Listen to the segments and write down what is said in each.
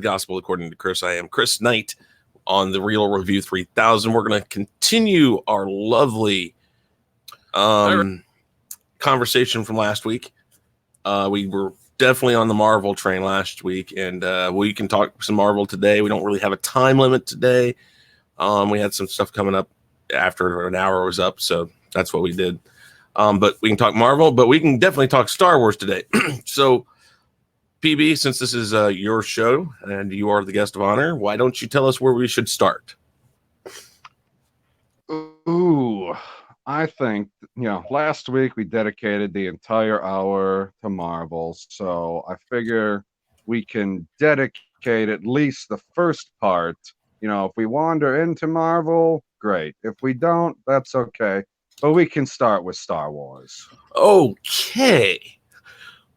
Gospel According to Chris. I am Chris Knight on the Real Review 3000. We're going to continue our lovely conversation from last week. We were definitely on the Marvel train last week, and we can talk some Marvel today. We don't really have a time limit today. We had some stuff coming up after an hour was up, so that's what we did. But we can talk Marvel, but we can definitely talk Star Wars today. So, PB, since this is your show and you are the guest of honor, why don't you tell us where we should start? Ooh, I think, last week we dedicated the entire hour to Marvel, so I figure we can dedicate at least the first part. If we wander into Marvel, great. If we don't, that's okay. But we can start with Star Wars. Okay.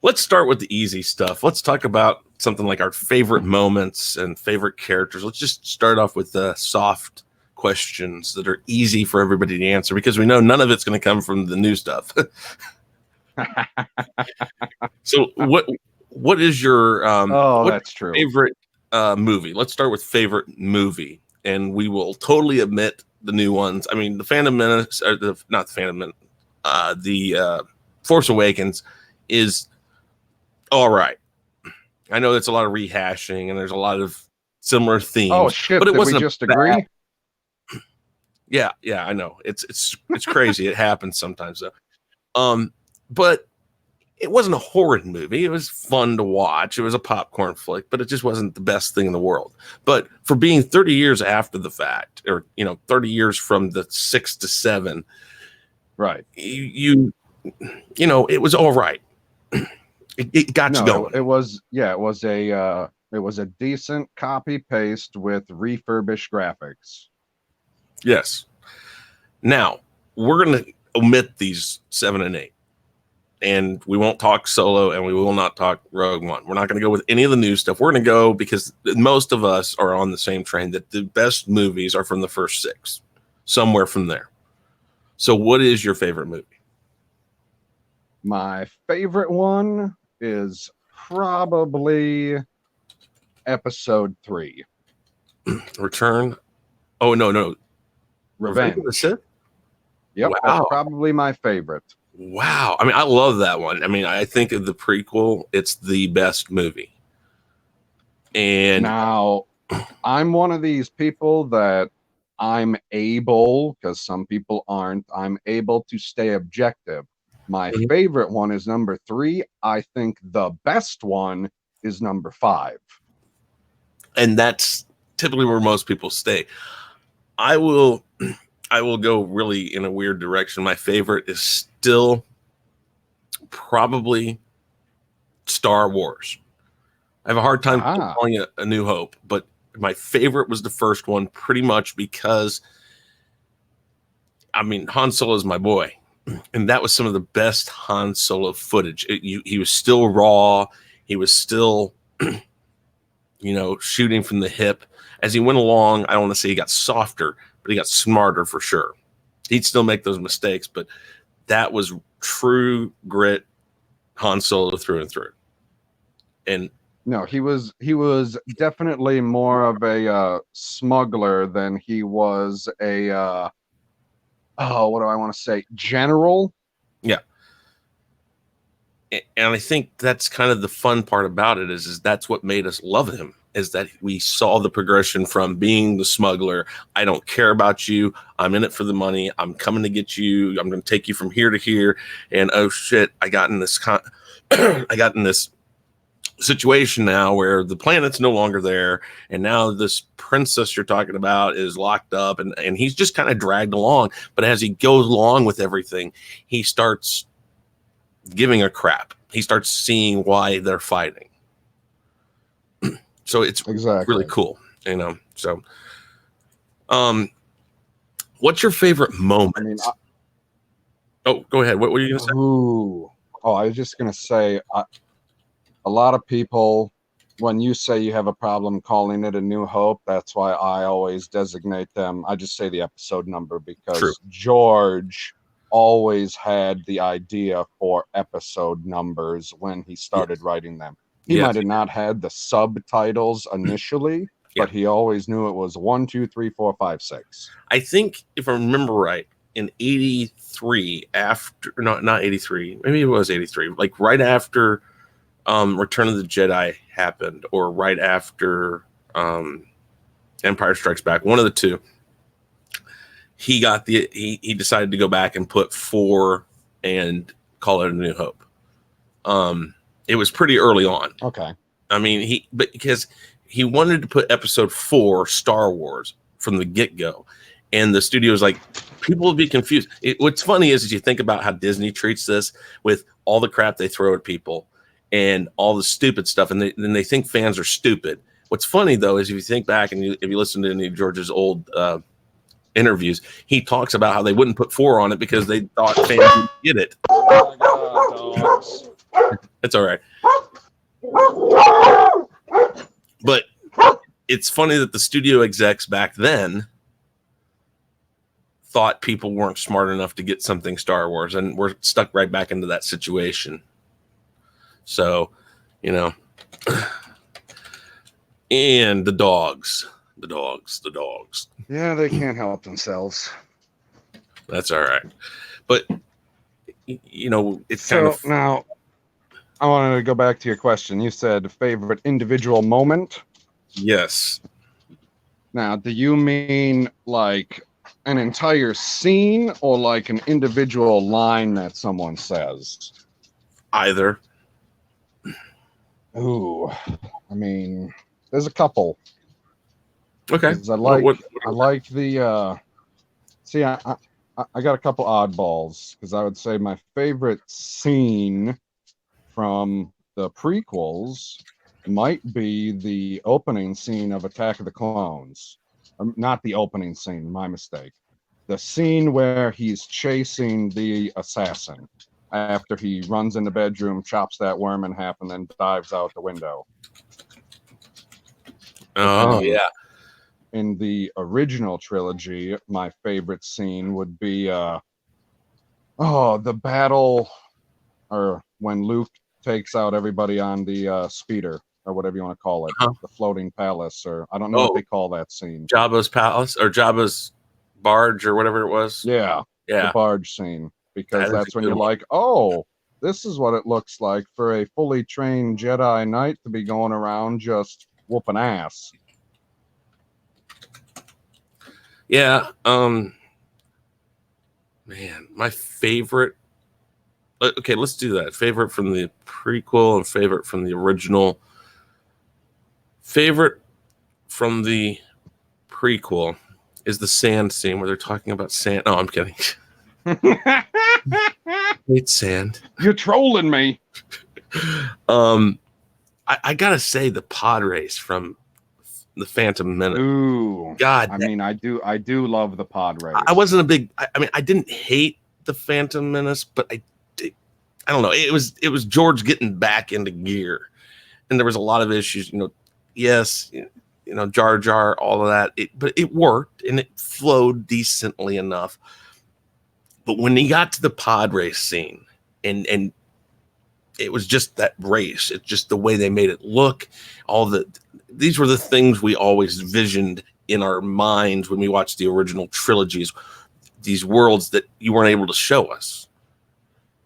Let's start with the easy stuff. Let's talk about something like our favorite moments and favorite characters. Let's just start off with the soft questions that are easy for everybody to answer, because we know none of it's going to come from the new stuff. So what is your that's true. favorite movie? Let's start with favorite movie, and we will totally omit the new ones. I mean, the Phantom Menace, or not the Phantom Menace, the Force Awakens is all right. I know it's a lot of rehashing and there's a lot of similar themes. Oh shit! But it wasn't we just agree. Yeah, I know. It's crazy. It happens sometimes though. But it wasn't a horrid movie. It was fun to watch. It was a popcorn flick, but it just wasn't the best thing in the world. But for being 30 years after the fact, or 30 years from the 6 to 7, right? You it was all right. It got you going. It was a decent copy paste with refurbished graphics. Yes. Now we're going to omit these 7 and 8, and we won't talk Solo, and we will not talk Rogue One. We're not going to go with any of the new stuff. We're going to go because most of us are on the same train that the best movies are from the first 6, somewhere from there. So, what is your favorite movie? My favorite one is probably Episode 3. Return? Oh, no. Revenge of the Sith? Yep, wow. That's probably my favorite. Wow. I mean, I love that one. I mean, I think of the prequel, it's the best movie. And now, I'm one of these people that I'm able, because some people aren't, I'm able to stay objective. My favorite one is number 3. I think the best one is number 5. And that's typically where most people stay. I will go really in a weird direction. My favorite is still probably Star Wars. I have a hard time calling it A New Hope, but my favorite was the first one, pretty much because, I mean, Han Solo is my boy. And that was some of the best Han Solo footage. He was still raw. He was still, shooting from the hip. As he went along, I don't want to say he got softer, but he got smarter for sure. He'd still make those mistakes, but that was true grit Han Solo through and through. And no, he was definitely more of a smuggler than he was a what do I want to say? General? Yeah. And I think that's kind of the fun part about it is that's what made us love him, is that we saw the progression from being the smuggler. I don't care about you. I'm in it for the money. I'm coming to get you. I'm going to take you from here to here. And oh shit, I got in this situation now where the planet's no longer there, and now this princess you're talking about is locked up, and he's just kind of dragged along. But as he goes along with everything, he starts giving a crap. He starts seeing why they're fighting. So it's really cool, So what's your favorite moment? I mean, go ahead. What were you gonna say? I was just gonna say, a lot of people, when you say you have a problem calling it A New Hope, that's why I always designate them. I just say the episode number because George always had the idea for episode numbers when he started writing them. He Yes. might have not had the subtitles initially, Yeah. but he always knew it was 1, 2, 3, 4, 5, 6. I think if I remember right, in '83, after not '83, maybe it was '83, like right after Return of the Jedi happened, or right after Empire Strikes Back, one of the two, he decided to go back and put 4 and call it A New Hope. It was pretty early on. Okay. I mean, because he wanted to put episode 4 Star Wars from the get-go, and the studio was like, people will be confused. What's funny is you think about how Disney treats this with all the crap they throw at people and all the stupid stuff, and then they think fans are stupid. What's funny though is if you think back and if you listen to any of George's old interviews, he talks about how they wouldn't put 4 on it because they thought fans didn't get it. Oh my God, dogs. It's all right. But it's funny that the studio execs back then thought people weren't smart enough to get something Star Wars, and we're stuck right back into that situation. So, you know, and the dogs. Yeah, they can't help themselves. That's all right. But, you know, it's So kind of. now, I wanted to go back to your question. You said favorite individual moment. Yes. Now, do you mean like an entire scene or like an individual line that someone says? Either. Ooh, I mean, there's a couple. Okay. 'Cause I like the. See, I got a couple oddballs because I would say my favorite scene from the prequels might be the opening scene of Attack of the Clones. Not the opening scene, my mistake. The scene where he's chasing the assassin after he runs in the bedroom, chops that worm in half, and then dives out the window. Oh, yeah. In the original trilogy, my favorite scene would be the battle, or when Luke takes out everybody on the speeder, or whatever you want to call it, the floating palace, or I don't know what they call that scene. Jabba's palace, or Jabba's barge, or whatever it was. Yeah, Yeah. the barge scene, because that's when you're one. like, oh, this is what it looks like for a fully trained Jedi Knight to be going around just whooping ass. Yeah. Man, my favorite. Okay, let's do that. Favorite from the prequel and favorite from the original. Favorite from the prequel is the sand scene where they're talking about sand. Oh, I'm kidding. It's sand. You're trolling me. I gotta say the pod race from the Phantom Menace. Ooh, God, I mean, I do love the pod race. I wasn't a big. I mean, I didn't hate the Phantom Menace, but I don't know. It was George getting back into gear, and there was a lot of issues. You know, yes, you know, Jar Jar, all of that. But it worked and it flowed decently enough. But when he got to the pod race scene, and it was just that race. It's just the way they made it look. These were the things we always visioned in our minds when we watched the original trilogies. These worlds that you weren't able to show us.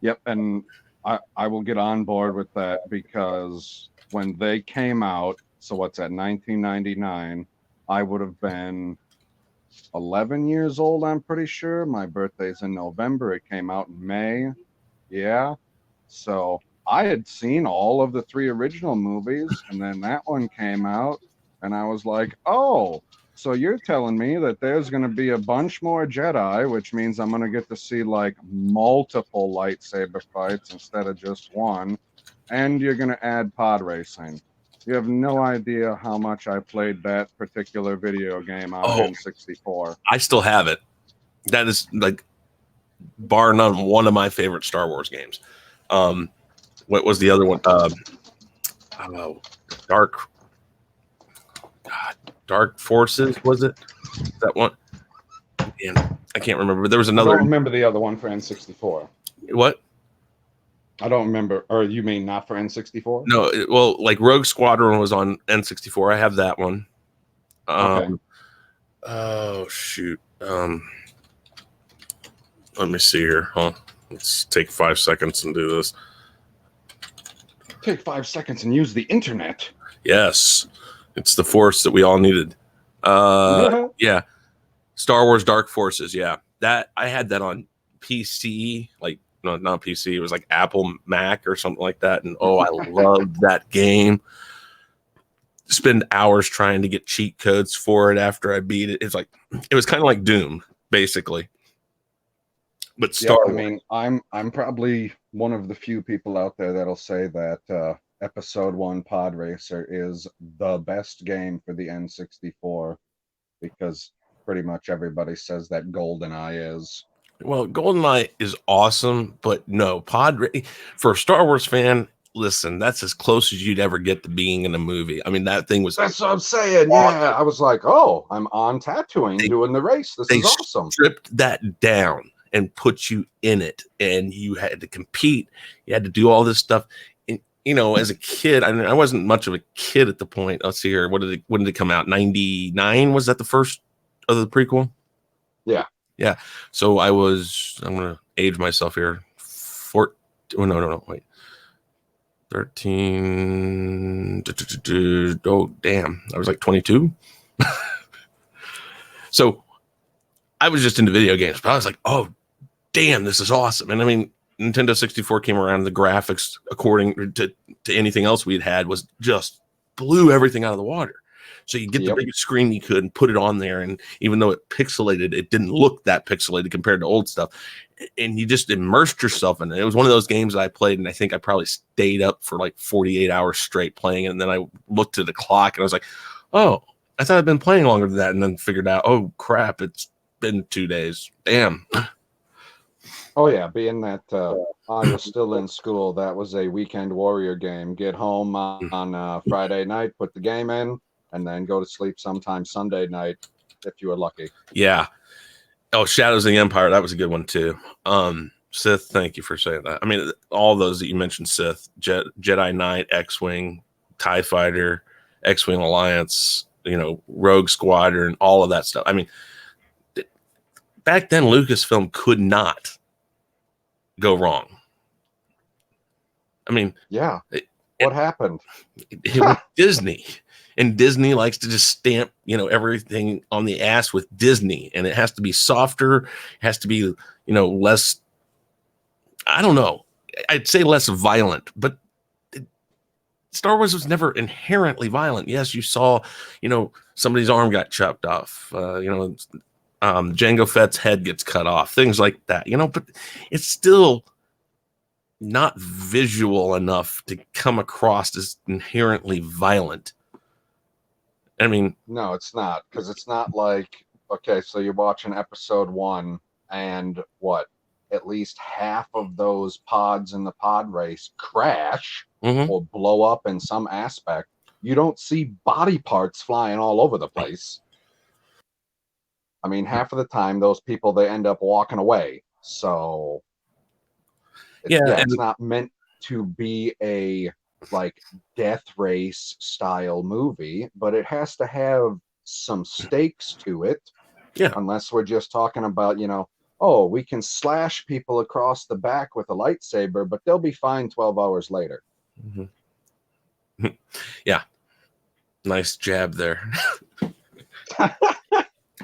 Yep, and I will get on board with that, because when they came out, so what's that, 1999, I would have been 11 years old, I'm pretty sure. My birthday's in November. It came out in May. Yeah. So I had seen all of the 3 original movies, and then that one came out, and I was like, oh, so you're telling me that there's going to be a bunch more Jedi, which means I'm going to get to see like multiple lightsaber fights instead of just one, and you're going to add pod racing. You have no idea how much I played that particular video game on N64. I still have it. That is, like, bar none, one of my favorite Star Wars games. What was the other one? Dark Forces, was it? That one? Man, I can't remember. But there was another. I don't remember the other one for N64. What? I don't remember. Or you mean not for N64? No, well, like Rogue Squadron was on N64. I have that one. Okay. Oh shoot. Let me see here. Let's take 5 seconds and do this. Take 5 seconds and use the internet. Yes, it's the force that we all needed. Yeah, Star Wars Dark Forces. Yeah, that I had that on PC. Like, no, not PC. It was like Apple Mac or something like that. And oh, I loved that game. Spend hours trying to get cheat codes for it after I beat it. It's like it was kind of like Doom, basically. But Star I Wars. mean, I'm probably one of the few people out there that'll say that Episode 1 Pod Racer is the best game for the N64 because pretty much everybody says that GoldenEye is. Well, GoldenEye is awesome, but no, for a Star Wars fan, listen, that's as close as you'd ever get to being in a movie. I mean, that thing was That's what I'm saying. awesome. Yeah, I was like, oh, I'm on Tatooine doing the race. This They is awesome. stripped that down and put you in it, and you had to compete. You had to do all this stuff. And as a kid, I mean, I wasn't much of a kid at the point. Let's see here. When did it come out? 99? Was that the first of the prequel? Yeah. Yeah. So I'm going to age myself here. No, wait. 13. Oh, damn. I was like 22. So I was just into video games, but I was like, oh, damn, this is awesome. And I mean, Nintendo 64 came around, and the graphics, according to anything else we'd had, was just blew everything out of the water. So you get the biggest screen you could and put it on there. And even though it pixelated, it didn't look that pixelated compared to old stuff. And you just immersed yourself in it. It was one of those games that I played, and I think I probably stayed up for like 48 hours straight playing it. And then I looked at the clock and I was like, oh, I thought I'd been playing longer than that. And then figured out, oh, crap, it's been 2 days. Damn. Oh, yeah. Being that I was still in school, that was a weekend warrior game. Get home on Friday night, put the game in, and then go to sleep sometime Sunday night if you were lucky. Yeah. Oh, Shadows of the Empire. That was a good one too. Sith, thank you for saying that. I mean, all those that you mentioned, Sith, Jedi Knight, X-Wing, TIE Fighter, X-Wing Alliance, Rogue Squadron, all of that stuff. I mean, back then, Lucasfilm could not go wrong. I mean, yeah. What happened? It was Disney. And Disney likes to just stamp, everything on the ass with Disney. And it has to be softer. It has to be, less, I don't know. I'd say less violent. But Star Wars was never inherently violent. Yes, you saw, somebody's arm got chopped off. Jango Fett's head gets cut off. Things like that, but it's still not visual enough to come across as inherently violent. I mean, no, it's not, because it's not like, okay, so you're watching Episode 1 and what? At least half of those pods in the pod race crash or blow up in some aspect. You don't see body parts flying all over the place. I mean, half of the time, those people, they end up walking away. So, it's not meant to be a death race style movie, but it has to have some stakes to it. Yeah. Unless we're just talking about, oh, we can slash people across the back with a lightsaber, but they'll be fine 12 hours later. Yeah. Nice jab there.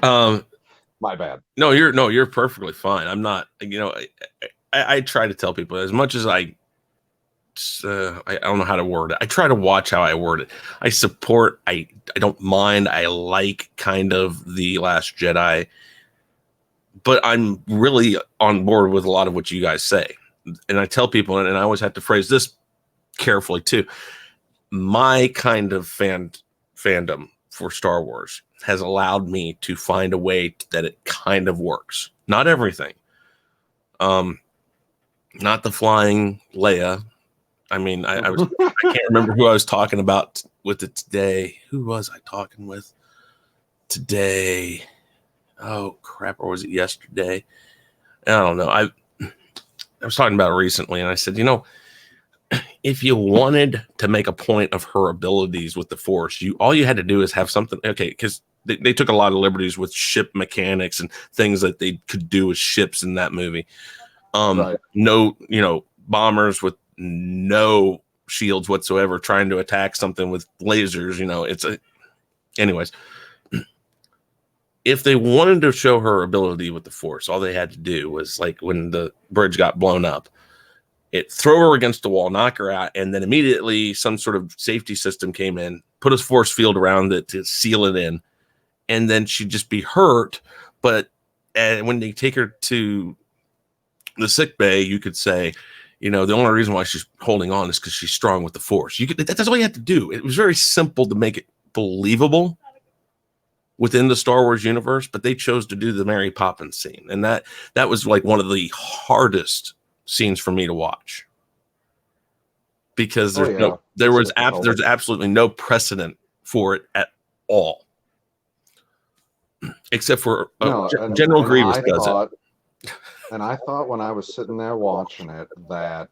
My bad. No, you're perfectly fine. I'm not, I try to tell people as much as I don't know how to word it. I try to watch how I word it. I support, I don't mind. I like kind of The Last Jedi, but I'm really on board with a lot of what you guys say. And I tell people, and I always have to phrase this carefully too. My kind of fandom for Star Wars has allowed me to find a way that it kind of works. Not everything. Not the flying Leia. I mean, I can't remember who I was talking about with it today. Who was I talking with today? Oh crap, or was it yesterday? I don't know. I was talking about it recently, and I said, if you wanted to make a point of her abilities with the Force, all you had to do is have something. Okay, because they took a lot of liberties with ship mechanics and things that they could do with ships in that movie. Right. No, bombers with no shields whatsoever trying to attack something with lasers. Anyways. If they wanted to show her ability with the Force, all they had to do was, like, when the bridge got blown up, throw her against the wall, knock her out, and then immediately some sort of safety system came in, put a force field around it to seal it in, and then she'd just be hurt. But when they take her to the sick bay, you could say, the only reason why she's holding on is because she's strong with the Force. That's all you had to do. It was very simple to make it believable within the Star Wars universe, but they chose to do the Mary Poppins scene, and that was like one of the hardest scenes for me to watch, because there's absolutely no precedent for it at all, except for General Grievous does it. And I thought when I was sitting there watching it that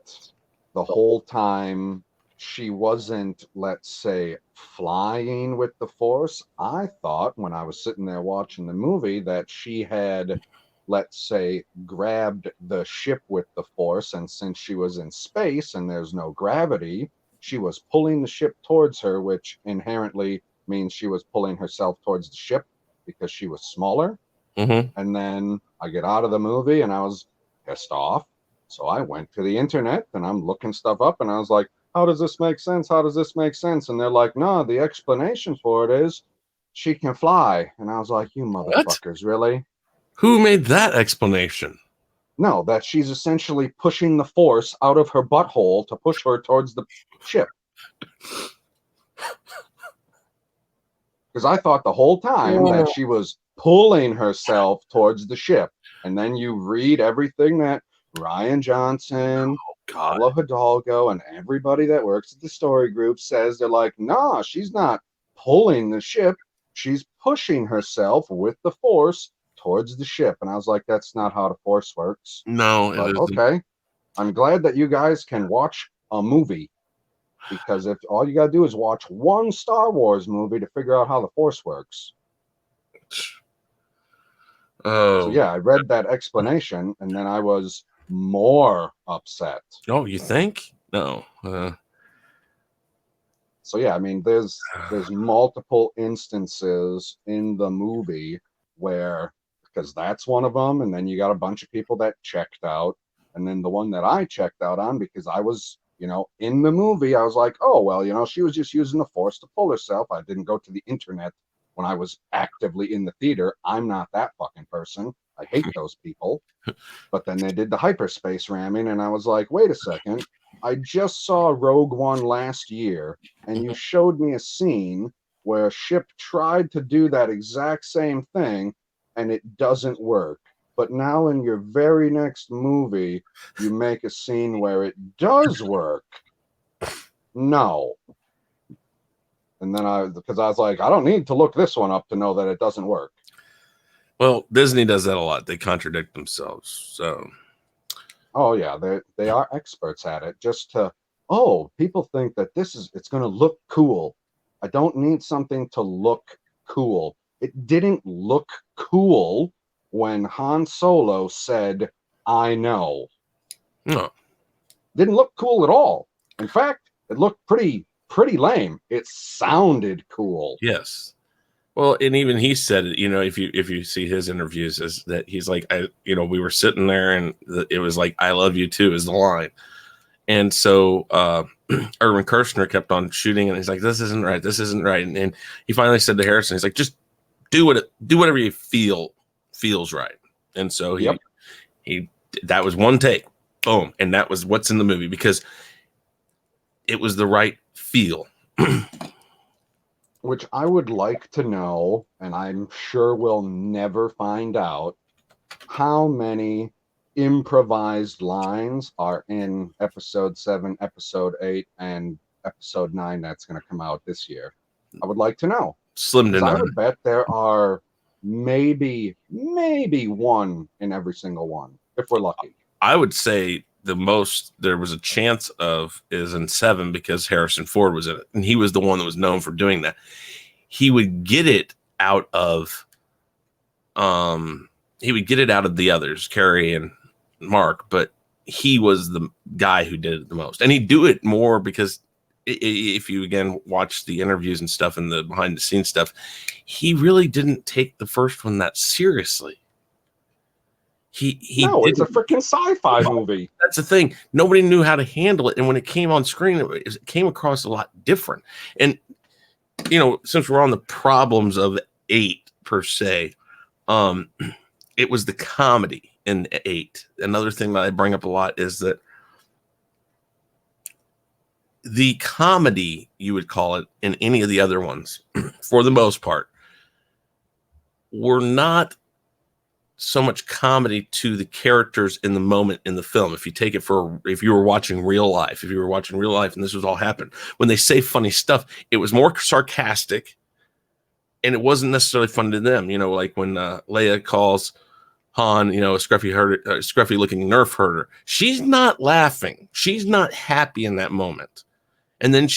the whole time she wasn't, let's say, flying with the Force. I thought when I was sitting there watching the movie that she had, let's say, grabbed the ship with the Force, and since she was in space and there's no gravity, she was pulling the ship towards her, which inherently means she was pulling herself towards the ship because she was smaller. Mm-hmm. And then I get out of the movie and I was pissed off. So I went to the internet and I'm looking stuff up and I was like, how does this make sense? How does this make sense? And they're like, no, the explanation for it is she can fly. And I was like, you motherfuckers, really? Who made that explanation? No, that she's essentially pushing the Force out of her butthole to push her towards the ship. Because I thought the whole time that she was pulling herself towards the ship. And then you read everything that Ryan Johnson, Paula Hidalgo, and everybody that works at the story group says. They're like, nah, she's not pulling the ship. She's pushing herself with the Force towards the ship. And I was like, that's not how the Force works. No, but okay. I'm glad that you guys can watch a movie, because if all you got to do is watch one Star Wars movie to figure out how the Force works. Oh. So yeah, I read that explanation and then I was more upset. Oh, you think? No. So yeah, I mean, there's multiple instances in the movie where, because that's one of them, and then you got a bunch of people that checked out, and then the one that I checked out on, because I was, in the movie, I was like, oh well, she was just using the Force to pull herself. I didn't go to the internet when I was actively in the theater. I'm not that fucking person. I hate those people. But then they did the hyperspace ramming, and I was like, wait a second. I just saw Rogue One last year, and you showed me a scene where a ship tried to do that exact same thing, and it doesn't work. But now in your very next movie, you make a scene where it does work. No. And then because I was like, I don't need to look this one up to know that it doesn't work. Well, Disney does that a lot. They contradict themselves. So. Oh yeah, they are experts at it. Just to, people think that it's going to look cool. I don't need something to look cool. It didn't look cool when Han Solo said, I know. No. Didn't look cool at all. In fact, it looked pretty lame. It sounded cool. Yes. Well, and even he said it, if you see his interviews, is that he's like, we were sitting there and it was like, I love you too is the line. And so Irvin Kershner kept on shooting and he's like, this isn't right. This isn't right. And he finally said to Harrison, he's like, just do whatever you feels right. And so he that was one take, boom. And that was what's in the movie, because it was the right feel. Which I would like to know, and I'm sure we'll never find out, how many improvised lines are in episode 7, episode 8, and episode 9 that's going to come out this year. I would like to know. Slim to none. I would bet there are maybe one in every single one, if we're lucky. I would say the most there was a chance of is in 7 because Harrison Ford was in it, and he was the one that was known for doing that. He would get it out of the others, Carrie and Mark, but he was the guy who did it the most, and he'd do it more because if you again watch the interviews and stuff and the behind the scenes stuff, he really didn't take the first one that seriously. No, it's a freaking sci-fi movie. That's the thing. Nobody knew how to handle it, and when it came on screen, it came across a lot different. And since we're on the problems of 8 per se, it was the comedy in 8. Another thing that I bring up a lot is that the comedy, you would call it, in any of the other ones, for the most part, were not so much comedy to the characters in the moment in the film. If you were watching real life and this was all happened, when they say funny stuff, it was more sarcastic and it wasn't necessarily funny to them. Like when Leia calls Han, a scruffy looking nerf herder. She's not laughing. She's not happy in that moment. And then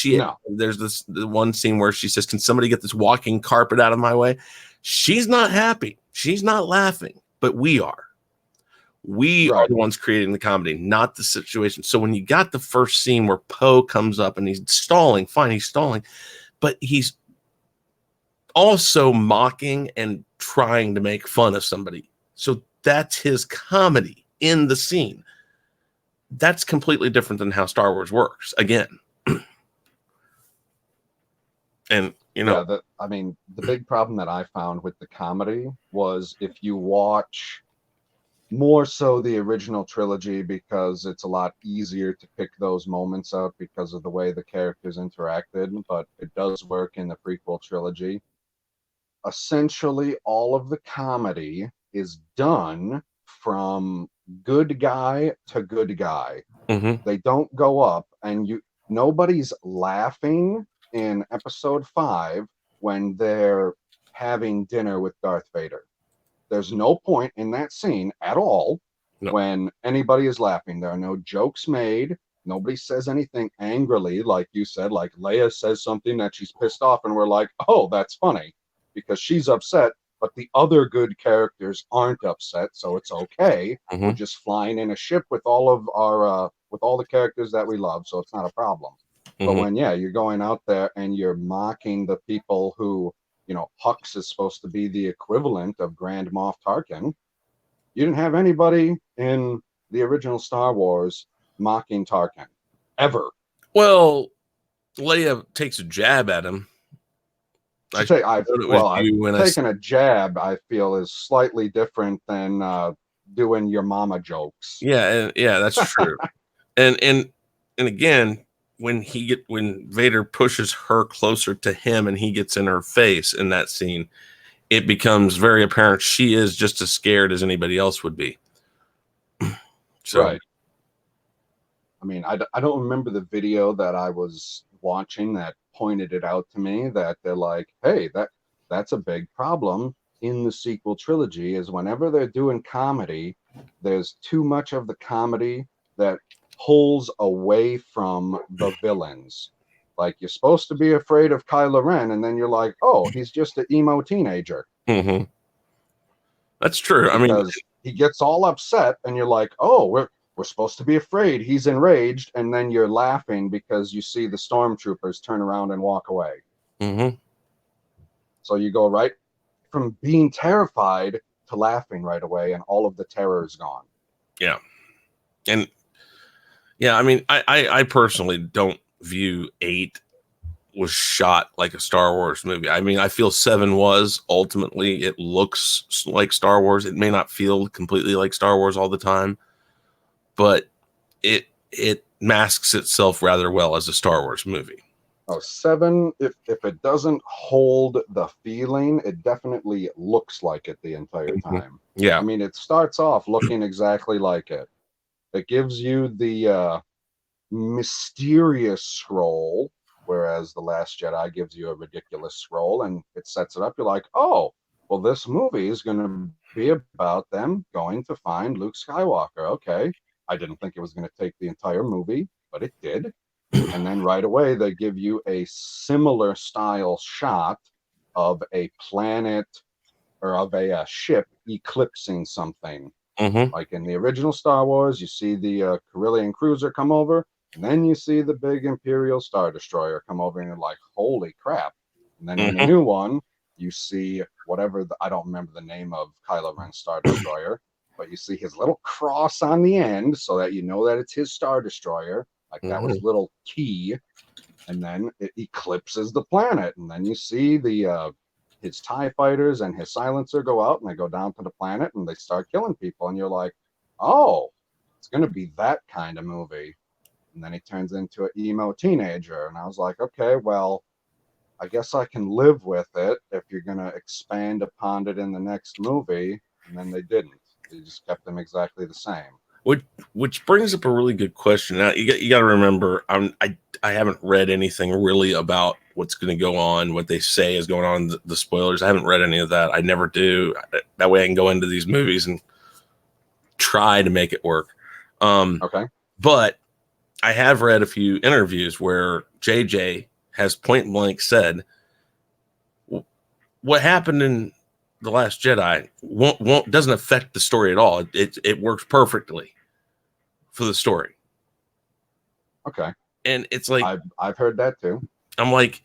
there's the one scene where she says, "Can somebody get this walking carpet out of my way?" She's not happy. She's not laughing. But we are. We are the ones creating the comedy, not the situation. So when you got the first scene where Poe comes up and he's stalling, but he's also mocking and trying to make fun of somebody. So that's his comedy in the scene. That's completely different than how Star Wars works, again. And the big problem that I found with the comedy was if you watch more so the original trilogy, because it's a lot easier to pick those moments out because of the way the characters interacted, but it does work in the prequel trilogy. Essentially, all of the comedy is done from good guy to good guy. Mm-hmm. They don't go up, and nobody's laughing in episode 5 when they're having dinner with Darth Vader. There's no point in that scene at all when anybody is laughing. There are no jokes made. Nobody says anything angrily, like you said, like Leia says something that she's pissed off, and we're like, oh, that's funny because she's upset, but the other good characters aren't upset, so it's okay. Mm-hmm. We're just flying in a ship with all of our with all the characters that we love, so it's not a problem. Mm-hmm. But when you're going out there and you're mocking the people who, Hux is supposed to be the equivalent of Grand Moff Tarkin, you didn't have anybody in the original Star Wars mocking Tarkin ever. Well, Leia takes a jab at him. Taking a jab, I feel, is slightly different than doing your mama jokes. Yeah, that's true. and again, when Vader pushes her closer to him and he gets in her face in that scene, it becomes very apparent she is just as scared as anybody else would be. So, right. I don't remember the video that I was watching that pointed it out to me, that they're like, hey, that's a big problem in the sequel trilogy, is whenever they're doing comedy, there's too much of the comedy that pulls away from the villains. Like, you're supposed to be afraid of Kylo Ren, and then you're like, oh, he's just an emo teenager. Mm-hmm. That's true. Because he gets all upset, and you're like, oh, we're supposed to be afraid. He's enraged, and then you're laughing because you see the stormtroopers turn around and walk away. Mm-hmm. So you go right from being terrified to laughing right away, and all of the terror is gone. Yeah. And yeah, I personally don't view 8 was shot like a Star Wars movie. I feel 7 was. Ultimately, it looks like Star Wars. It may not feel completely like Star Wars all the time, but it masks itself rather well as a Star Wars movie. Oh, 7, if it doesn't hold the feeling, it definitely looks like it the entire time. Yeah. It starts off looking exactly like it. It gives you the mysterious scroll, whereas The Last Jedi gives you a ridiculous scroll, and it sets it up. You're like, oh, well, this movie is going to be about them going to find Luke Skywalker. Okay. I didn't think it was going to take the entire movie, but it did. And then right away, they give you a similar style shot of a planet or of a ship eclipsing something. Mm-hmm. Like in the original Star Wars, you see the Carillion cruiser come over, and then you see the big Imperial Star Destroyer come over, and you're like, holy crap. And then in the Mm-hmm. new one, you see whatever, I don't remember the name of Kylo Ren's Star Destroyer, but you see his little cross on the end so that you know that it's his Star Destroyer. Like that was Mm-hmm. little key. And then it eclipses the planet. And then you see his TIE fighters and his silencer go out and they go down to the planet and they start killing people. And you're like, oh, it's going to be that kind of movie. And then he turns into an emo teenager. And I was like, okay, well, I guess I can live with it if you're going to expand upon it in the next movie. And then they didn't. They just kept them exactly the same. Which brings up a really good question. Now, you got to remember, I haven't read anything really about what's going to go on, what they say is going on, the spoilers. I haven't read any of that. I never do. That way I can go into these movies and try to make it work. Okay. But I have read a few interviews where JJ has point blank said, what happened in The Last Jedi doesn't affect the story at all. It works perfectly for the story. Okay. And it's like, I've heard that too. I'm like,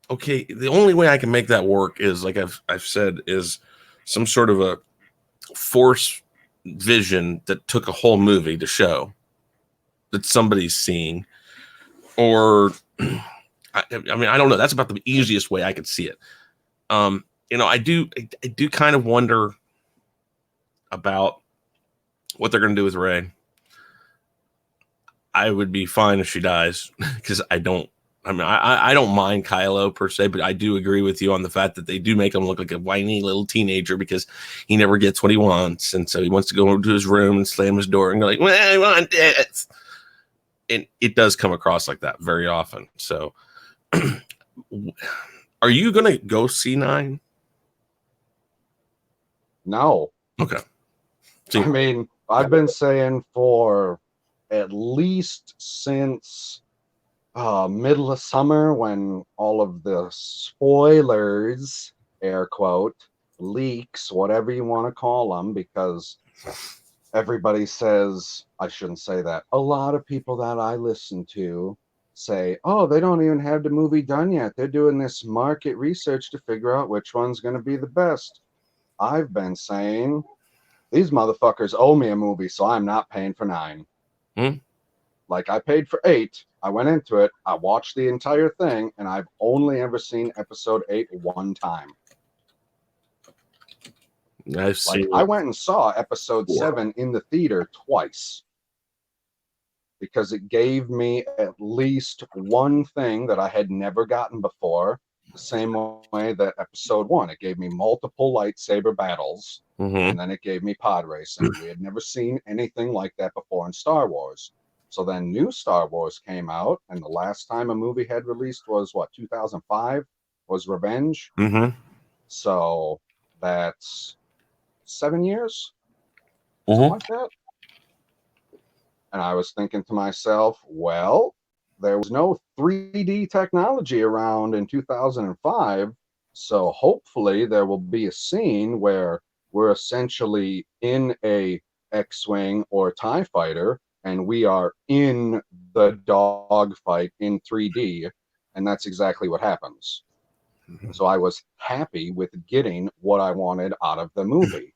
okay, the only way I can make that work is, like I've said, is some sort of a force vision that took a whole movie to show that somebody's seeing, or I mean, I don't know. That's about the easiest way I could see it. I do kind of wonder about what they're going to do with Rey. I would be fine if she dies because I don't mind Kylo per se, but I do agree with you on the fact that they do make him look like a whiny little teenager because he never gets what he wants. And so he wants to go into his room and slam his door and go like, well, I want this. And it does come across like that very often. So are you going to go see 9? No. Okay. I mean, I've been saying for at least since middle of summer when all of the spoilers, air quote, leaks, whatever you want to call them, because everybody says, I shouldn't say that. A lot of people that I listen to say, oh, they don't even have the movie done yet. They're doing this market research to figure out which one's going to be the best. I've been saying, these motherfuckers owe me a movie, so I'm not paying for 9. Like I paid for 8. I went into it. I watched the entire thing, and I've only ever seen episode 8 one time. I went and saw episode 7 in the theater twice because it gave me at least one thing that I had never gotten before. The same way that episode 1, it gave me multiple lightsaber battles, and then it gave me pod racing. We had never seen anything like that before in Star Wars. So then new Star Wars came out, and the last time a movie had released was, 2005? Was Revenge? So that's 7 years? Something like that. And I was thinking to myself, well, there was no 3D technology around in 2005, so hopefully there will be a scene where we're essentially in a X-Wing or TIE fighter, and we are in the dogfight in 3D, and that's exactly what happens. So I was happy with getting what I wanted out of the movie.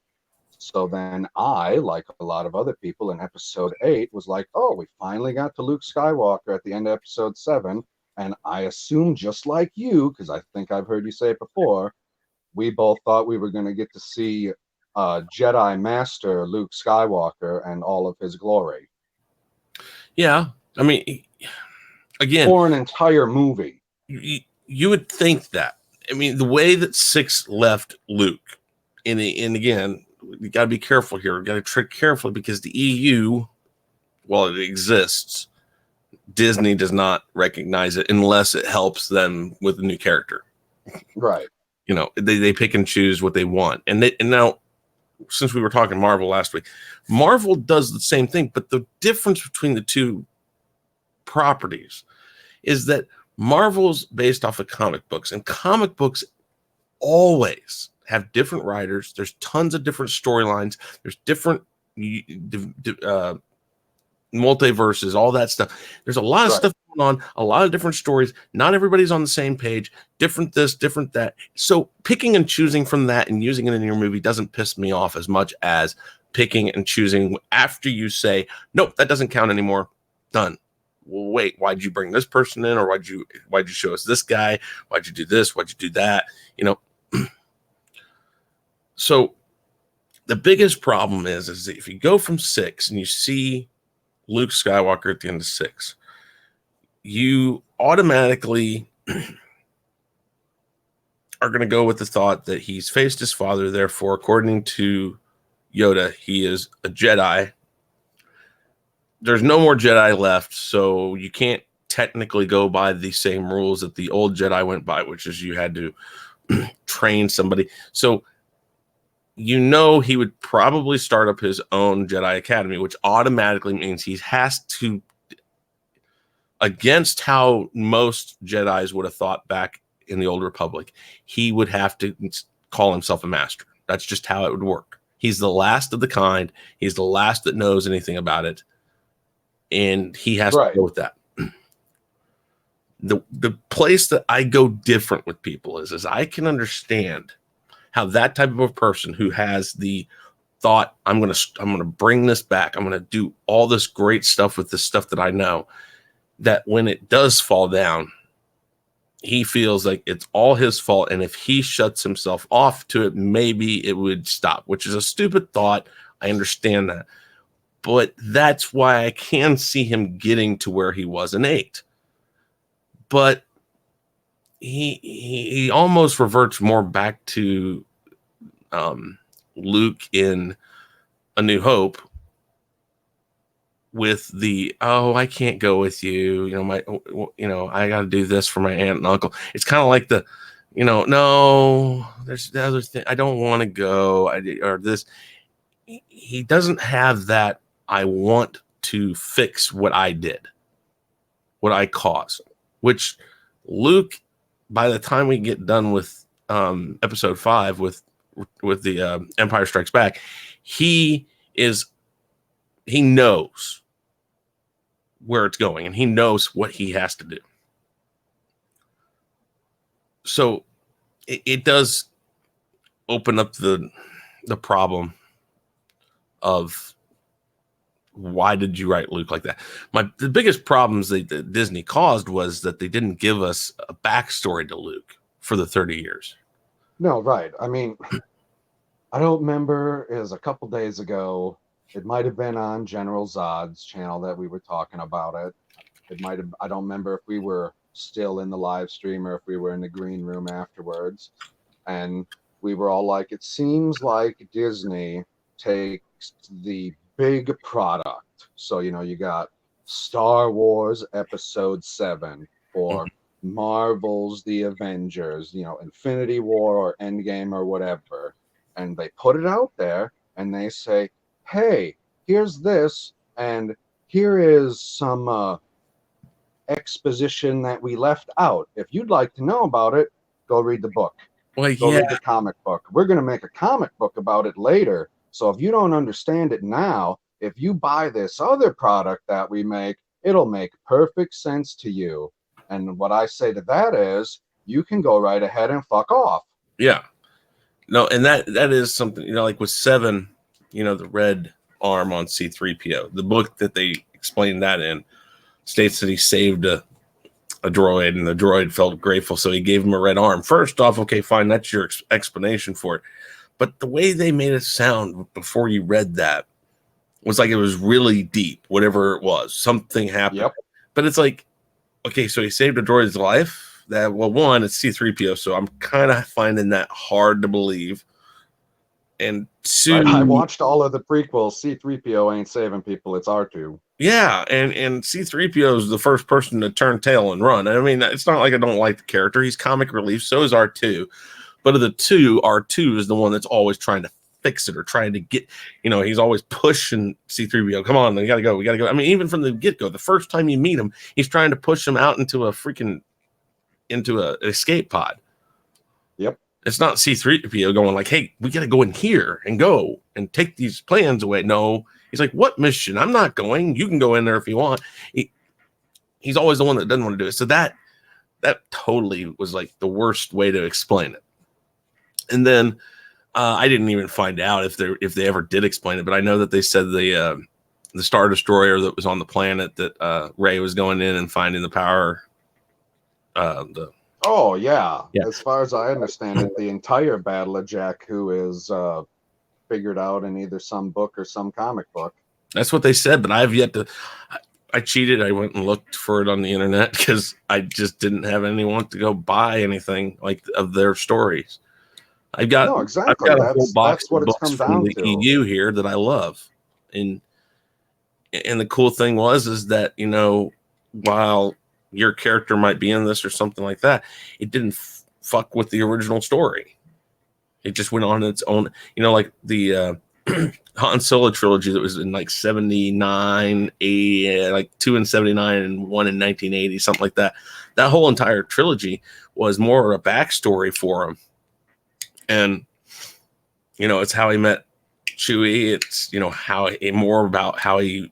So then I, like a lot of other people in episode 8, was like, oh, we finally got to Luke Skywalker at the end of episode 7. And I assume, just like you, because I think I've heard you say it before, we both thought we were going to get to see Jedi Master Luke Skywalker and all of his glory. Yeah. I mean, again, for an entire movie. You would think that. I mean, the way that 6 left Luke, and again, you got to be careful here. You got to tread carefully because the EU, while it exists, Disney does not recognize it unless it helps them with a new character. Right. They pick and choose what they want. And now since we were talking Marvel last week, Marvel does the same thing, but the difference between the two properties is that Marvel's based off of comic books, and comic books always have different writers. There's tons of different storylines. There's different multiverses, all that stuff. There's a lot of stuff going on, a lot of different stories. Not everybody's on the same page. Different this, different that. So picking and choosing from that and using it in your movie doesn't piss me off as much as picking and choosing after you say, nope, that doesn't count anymore. Done. Well, wait, why'd you bring this person in, or why'd you show us this guy? Why'd you do this? Why'd you do that? You know. So the biggest problem is that if you go from 6 and you see Luke Skywalker at the end of 6, you automatically are going to go with the thought that he's faced his father. Therefore, according to Yoda, he is a Jedi. There's no more Jedi left, so you can't technically go by the same rules that the old Jedi went by, which is you had to train somebody. So you know he would probably start up his own Jedi Academy, which automatically means he has to, against how most Jedis would have thought back in the Old Republic, he would have to call himself a master. That's just how it would work. He's the last of the kind. He's the last that knows anything about it. And he has to go with that. The place that I go different with people is I can understand how that type of a person who has the thought, I'm gonna bring this back, I'm gonna do all this great stuff with this stuff that I know, that when it does fall down, he feels like it's all his fault, and if he shuts himself off to it, maybe it would stop, which is a stupid thought. I understand that, but that's why I can see him getting to where he was in 8. But he almost reverts more back to Luke in A New Hope with the, oh, I can't go with you. I got to do this for my aunt and uncle. It's kind of like the, no, there's the other thing. I don't want to go. Or this. He doesn't have that. I want to fix what I did, what I caused, which Luke, by the time we get done with episode 5 with the Empire Strikes Back, he knows where it's going, and he knows what he has to do. So it does open up the problem of, why did you write Luke like that? The biggest problems that Disney caused was that they didn't give us a backstory to Luke for the 30 years. No, right. I mean, I don't remember. It was a couple days ago. It might have been on General Zod's channel that we were talking about it. It might have. I don't remember if we were still in the live stream or if we were in the green room afterwards. And we were all like, it seems like Disney takes the big product. So, you got Star Wars Episode 7 or Marvel's The Avengers, Infinity War or Endgame or whatever. And they put it out there and they say, hey, here's this, and here is some exposition that we left out. If you'd like to know about it, go read the book. Go read the comic book. We're going to make a comic book about it later. So if you don't understand it now, if you buy this other product that we make, it'll make perfect sense to you. And what I say to that is, you can go right ahead and fuck off. Yeah. No, and that is something, like with 7, the red arm on C-3PO. The book that they explained that in states that he saved a droid, and the droid felt grateful, so he gave him a red arm. First off, okay, fine, that's your explanation for it. But the way they made it sound before you read that was like it was really deep, whatever it was. Something happened. Yep. But it's like, okay, so he saved a droid's life. One, it's C-3PO, so I'm kind of finding that hard to believe. And 2, I watched all of the prequels. C-3PO ain't saving people, it's R2. Yeah, and C-3PO is the first person to turn tail and run. I mean, it's not like I don't like the character. He's comic relief, so is R2. But of the two, R2 is the one that's always trying to fix it or trying to get, he's always pushing C-3PO. Come on, we got to go. We got to go. I mean, even from the get-go, the first time you meet him, he's trying to push him out into an escape pod. Yep. It's not C-3PO going like, hey, we got to go in here and go and take these plans away. No, he's like, what mission? I'm not going. You can go in there if you want. He's always the one that doesn't want to do it. So that totally was like the worst way to explain it. And then I didn't even find out if they ever did explain it, but I know that they said the Star Destroyer that was on the planet that Rey was going in and finding the power. Oh yeah. As far as I understand it, the entire Battle of Jakku is figured out in either some book or some comic book. That's what they said, but I've yet to. I cheated. I went and looked for it on the internet because I just didn't have anyone to go buy anything like of their stories. I've got a whole box of books from the EU here that I love, and the cool thing is that while your character might be in this or something like that, it didn't fuck with the original story. It just went on its own. Like the Han Solo trilogy that was in like 79, 80, like 2 in 79 and 1 in 1980, something like that. That whole entire trilogy was more a backstory for him. And, it's how he met Chewie. It's, more about how the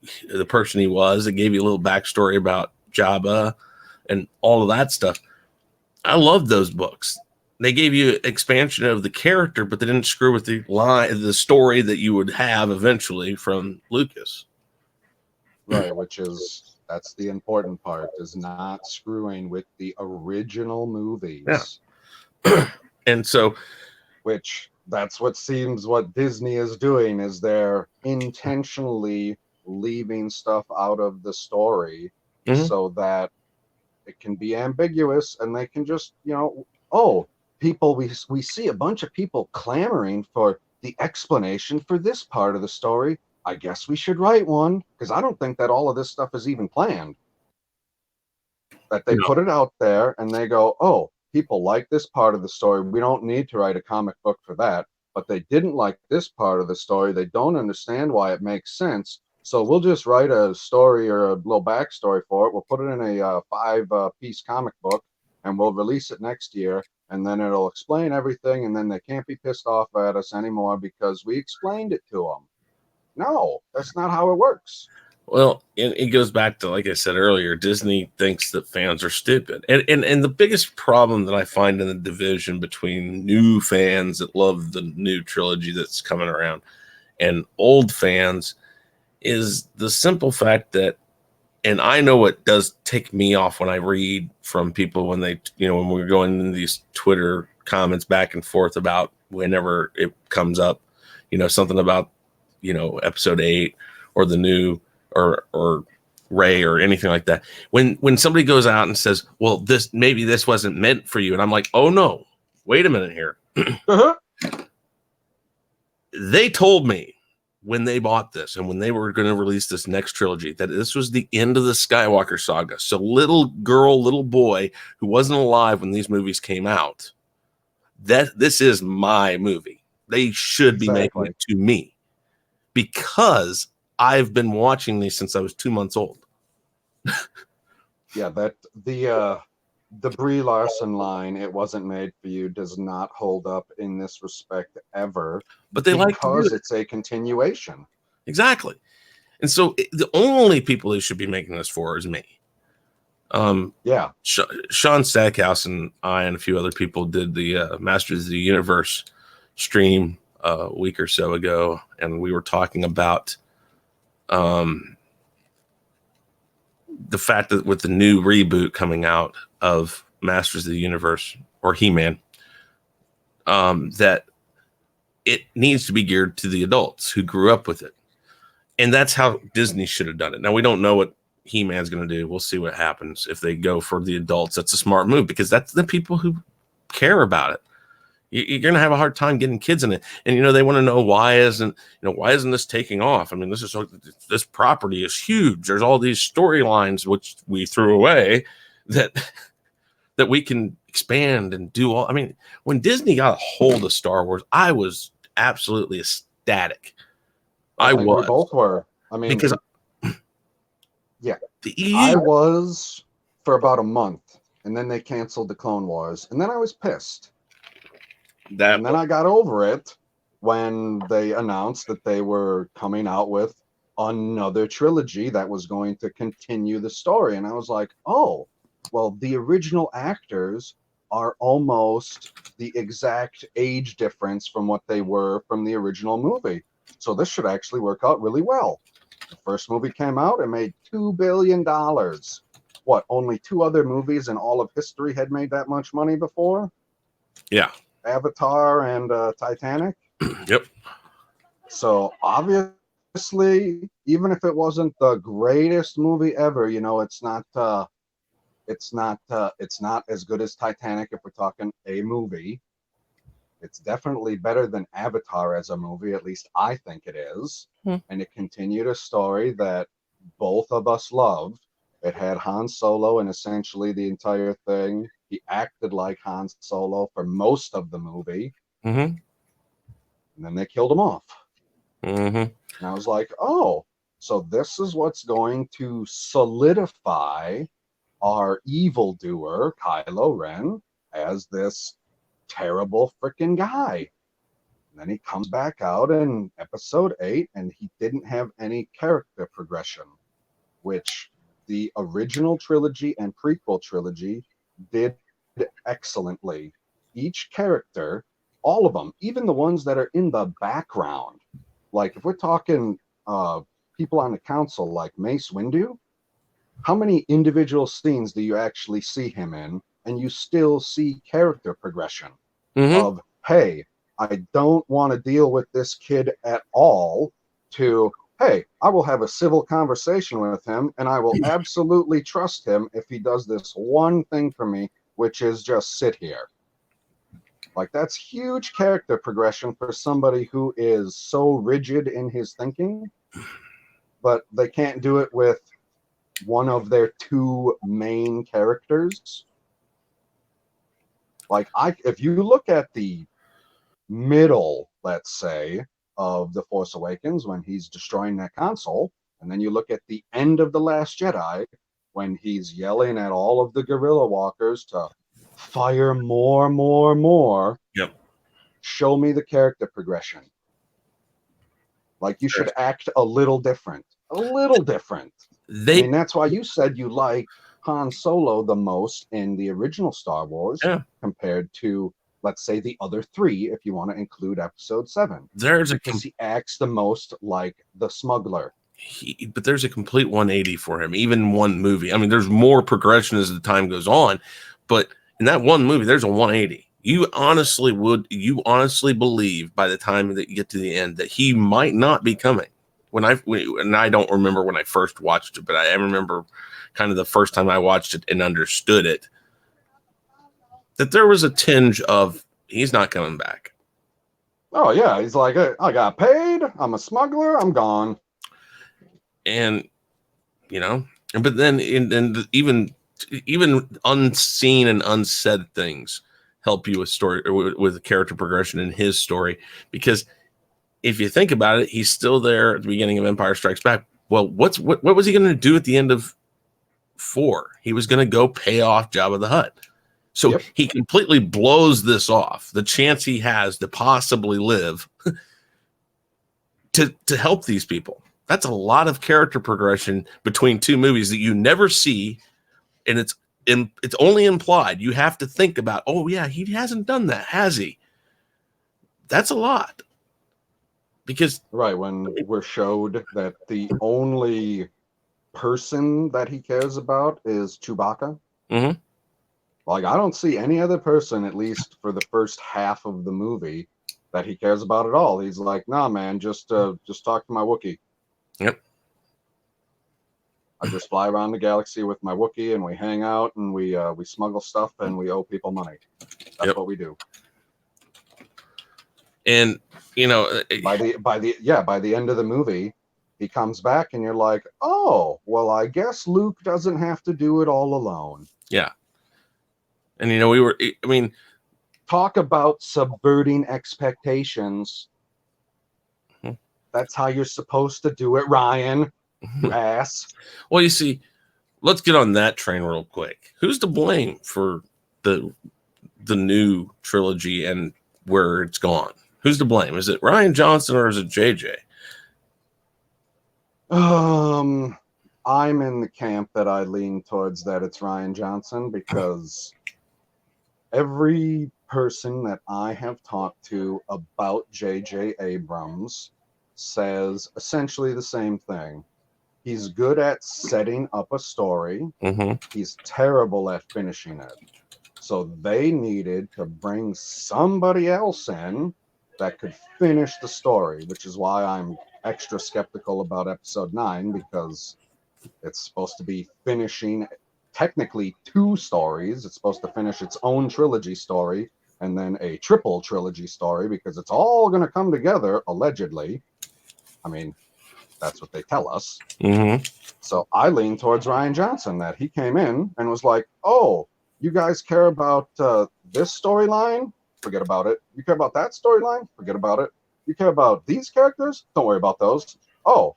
person he was. It gave you a little backstory about Jabba and all of that stuff. I love those books. They gave you expansion of the character, but they didn't screw with the story that you would have eventually from Lucas. Right, that's the important part, is not screwing with the original movies. Yeah. And so, which that's what Disney is doing, is they're intentionally leaving stuff out of the story so that it can be ambiguous, and they can just, people, we see a bunch of people clamoring for the explanation for this part of the story. I guess we should write one, because I don't think that all of this stuff is even planned. That they put it out there and they go, oh, people like this part of the story. We don't need to write a comic book for that. But they didn't like this part of the story. They don't understand why it makes sense. So we'll just write a story or a little backstory for it. We'll put it in a 5-piece comic book, and we'll release it next year. And then it'll explain everything. And then they can't be pissed off at us anymore because we explained it to them. No, that's not how it works. Well, it goes back to, like I said earlier, Disney thinks that fans are stupid. And the biggest problem that I find in the division between new fans that love the new trilogy that's coming around and old fans is the simple fact that, and I know it does take me off when I read from people when they, when we're going in these Twitter comments back and forth about whenever it comes up, something about, episode 8 or the new or Rey or anything like that. When somebody goes out and says, well, this wasn't meant for you. And I'm like, oh no, wait a minute here. They told me when they bought this and when they were going to release this next trilogy that this was the end of the Skywalker saga. So little boy who wasn't alive when these movies came out, that this is my movie. They should be making it to me because I've been watching these since I was 2 months old. Yeah, that the Brie Larson line, "It wasn't made for you," does not hold up in this respect ever. But they because it's a continuation. Exactly. And so the only people who should be making this for is me. Sean Stackhouse and I and a few other people did the Masters of the Universe stream a week or so ago, and we were talking about the fact that with the new reboot coming out of Masters of the Universe or He-Man, that it needs to be geared to the adults who grew up with it. And that's how Disney should have done it. Now, we don't know what He-Man's going to do. We'll see what happens if they go for the adults. That's a smart move because that's the people who care about it. You're going to have a hard time getting kids in it. And, they want to know why isn't this taking off? I mean, this property is huge. There's all these storylines, which we threw away that we can expand and do all. I mean, when Disney got a hold of Star Wars, I was absolutely ecstatic. I think we was both were. I mean, because yeah, the I EU, was for about a month, and then they canceled the Clone Wars, and then I was pissed. that And then I got over it when they announced that they were coming out with another trilogy that was going to continue the story. And I was like, oh, well, the original actors are almost the exact age difference from what they were from the original movie. So this should actually work out really well. The first movie came out and made $2 billion. What, only two other movies in all of history had made that much money before? yeah, Avatar and Titanic. yep, So obviously, even if it wasn't the greatest movie ever, you know, it's not as good as Titanic if we're talking a movie. It's definitely better than Avatar as a movie, at least I think it is. And it continued a story that both of us loved. It had Han Solo in essentially the entire thing. He acted like Han Solo for most of the movie, mm-hmm. and then they killed him off. Mm-hmm. And I was like, oh, so this is what's going to solidify our evildoer, Kylo Ren, as this terrible freaking guy. And then he comes back out in episode 8, and he didn't have any character progression, which the original trilogy and prequel trilogy did excellently. Each character, all of them, even the ones that are in the background, like if we're talking people on the council like Mace Windu, how many individual scenes do you actually see him in, and you still see character progression Mm-hmm. of, hey, I don't want to deal with this kid at all, to, hey, I will have a civil conversation with him, and I will absolutely trust him if he does this one thing for me, which is just sit here. Like, that's huge character progression for somebody who is so rigid in his thinking, but they can't do it with one of their two main characters. Like, if you look at the middle, let's say, of The Force Awakens when he's destroying that console, and then you look at the end of The Last Jedi when he's yelling at all of the guerrilla walkers to fire more, more, more. Yep. Show me the character progression. Like, you should act a little different. A little different. I mean, that's why you said you like Han Solo the most in the original Star Wars, yeah. compared to, let's say, the other three, if you want to include episode 7. Because he acts the most like the smuggler. But there's a complete 180 for him, even one movie. I mean, there's more progression as the time goes on, but in that one movie, there's a 180. You honestly believe by the time that you get to the end that he might not be coming. And I don't remember when I first watched it, but I remember kind of the first time I watched it and understood it, that there was a tinge of he's not coming back. Oh yeah, he's like, I got paid, I'm a smuggler, I'm gone. And but then even unseen and unsaid things help you with story, with character progression in his story, because if you think about it, he's still there at the beginning of Empire Strikes Back. Well, what was he going to do at the end of 4? He was going to go pay off Jabba the Hutt. So he completely blows this off, the chance he has to possibly live to help these people. That's a lot of character progression between two movies that you never see, and it's only implied. You have to think about, oh yeah, he hasn't done that, has he? That's a lot. Because when we're showed that the only person that he cares about is Chewbacca. Mm-hmm. Like, I don't see any other person, at least for the first half of the movie, that he cares about at all. He's like, nah, man, just talk to my Wookiee. Yep. I just fly around the galaxy with my Wookiee, and we hang out, and we smuggle stuff, and we owe people money. That's what we do. And by the end of the movie, he comes back, and you're like, oh, well, I guess Luke doesn't have to do it all alone. Yeah. And talk about subverting expectations. That's how you're supposed to do it, Ryan. You ass. Well, you see, let's get on that train real quick. Who's to blame for the new trilogy and where it's gone? Who's to blame? Is it Ryan Johnson or is it JJ? I'm in the camp that I lean towards that it's Ryan Johnson, because every person that I have talked to about J.J. Abrams says essentially the same thing. He's good at setting up a story. Mm-hmm. He's terrible at finishing it. So they needed to bring somebody else in that could finish the story, which is why I'm extra skeptical about episode 9, because it's supposed to be finishing technically 2 stories. It's supposed to finish its own trilogy story and then a triple trilogy story, because it's all going to come together, allegedly. I mean, that's what they tell us. Mm-hmm. So I lean towards Ryan Johnson, that he came in and was like, oh, you guys care about this storyline? Forget about it. You care about that storyline? Forget about it. You care about these characters? Don't worry about those. Oh,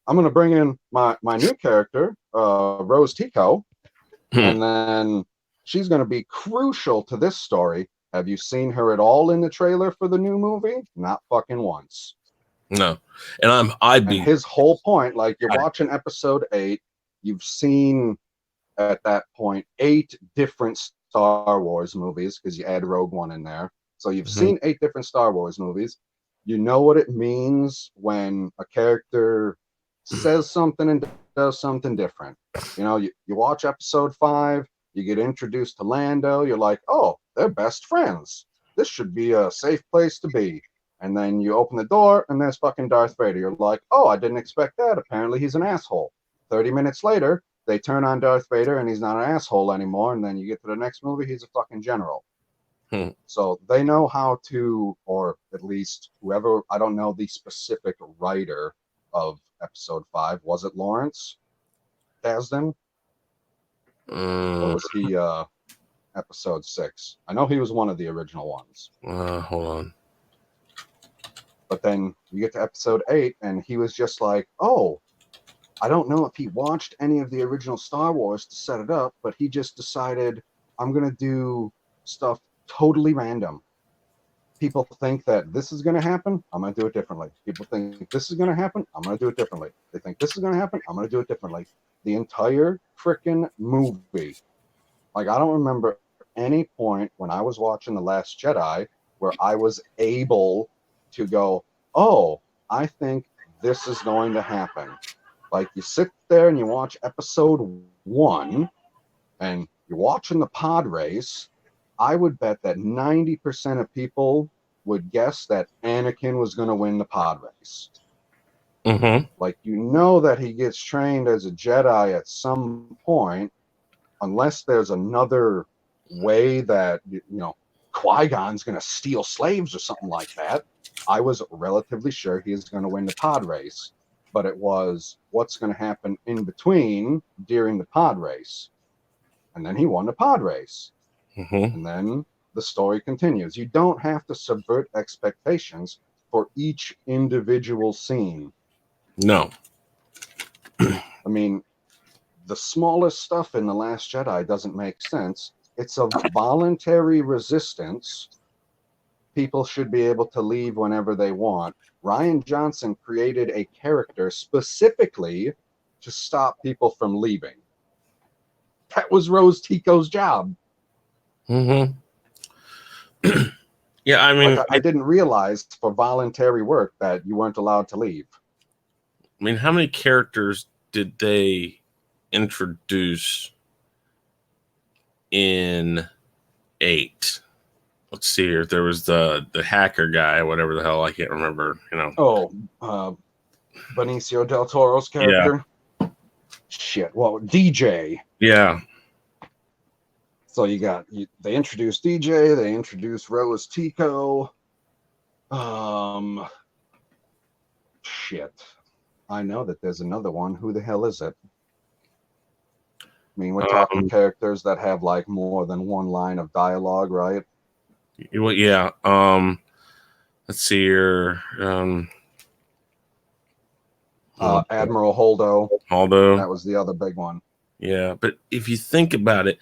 I'm going to bring in my new character, Rose Tico, and then she's going to be crucial to this story. Have you seen her at all in the trailer for the new movie? Not fucking once. No. And And his whole point, like, you're watching episode 8, you've seen at that point 8 different Star Wars movies, because you add Rogue One in there. So you've seen 8 different Star Wars movies. You know what it means when a character says something and does something different. You know, you watch episode 5, you get introduced to Lando, you're like, oh, they're best friends. This should be a safe place to be. And then you open the door and there's fucking Darth Vader. You're like, oh, I didn't expect that. Apparently he's an asshole. 30 minutes later, they turn on Darth Vader and he's not an asshole anymore. And then you get to the next movie, he's a fucking general. So they know how to, or at least whoever, I don't know the specific writer of episode 5. Was it Lawrence Kasdan? Or was he episode 6? I know he was one of the original ones. Hold on. But then you get to episode 8 and he was just like, oh, I don't know if he watched any of the original Star Wars to set it up, but he just decided, I'm going to do stuff totally random. People think that this is going to happen, I'm going to do it differently. People think this is going to happen, I'm going to do it differently. They think this is going to happen, I'm going to do it differently. The entire freaking movie. Like, I don't remember any point when I was watching The Last Jedi where I was able to go, oh, I think this is going to happen. Like, you sit there and you watch episode 1 and you're watching the pod race. I would bet that 90% of people would guess that Anakin was going to win the pod race. Like, you know that he gets trained as a Jedi at some point, unless there's another way that, you know, Qui-Gon's going to steal slaves or something like that. I was relatively sure he was going to win the pod race, but it was what's going to happen in between during the pod race. And then he won the pod race. And then the story continues. You don't have to subvert expectations for each individual scene. No. I mean, the smallest stuff in The Last Jedi doesn't make sense. It's a voluntary resistance. People should be able to leave whenever they want. Ryan Johnson created a character specifically to stop people from leaving. That was Rose Tico's job. Yeah, I mean, like, I didn't realize for voluntary work that you weren't allowed to leave. I mean, how many characters did they introduce in 8? Let's see here. There was the hacker guy, whatever the hell, I can't remember. You know. Oh, Benicio del Toro's character. Yeah. Shit. Well, DJ. Yeah. So they introduced DJ. They introduced Rose Tico. Shit. I know that there's another one. Who the hell is it? I mean, we're talking characters that have like more than one line of dialogue, right? Well, yeah. Let's see here. Admiral Holdo. Although That was the other big one. Yeah, but if you think about it,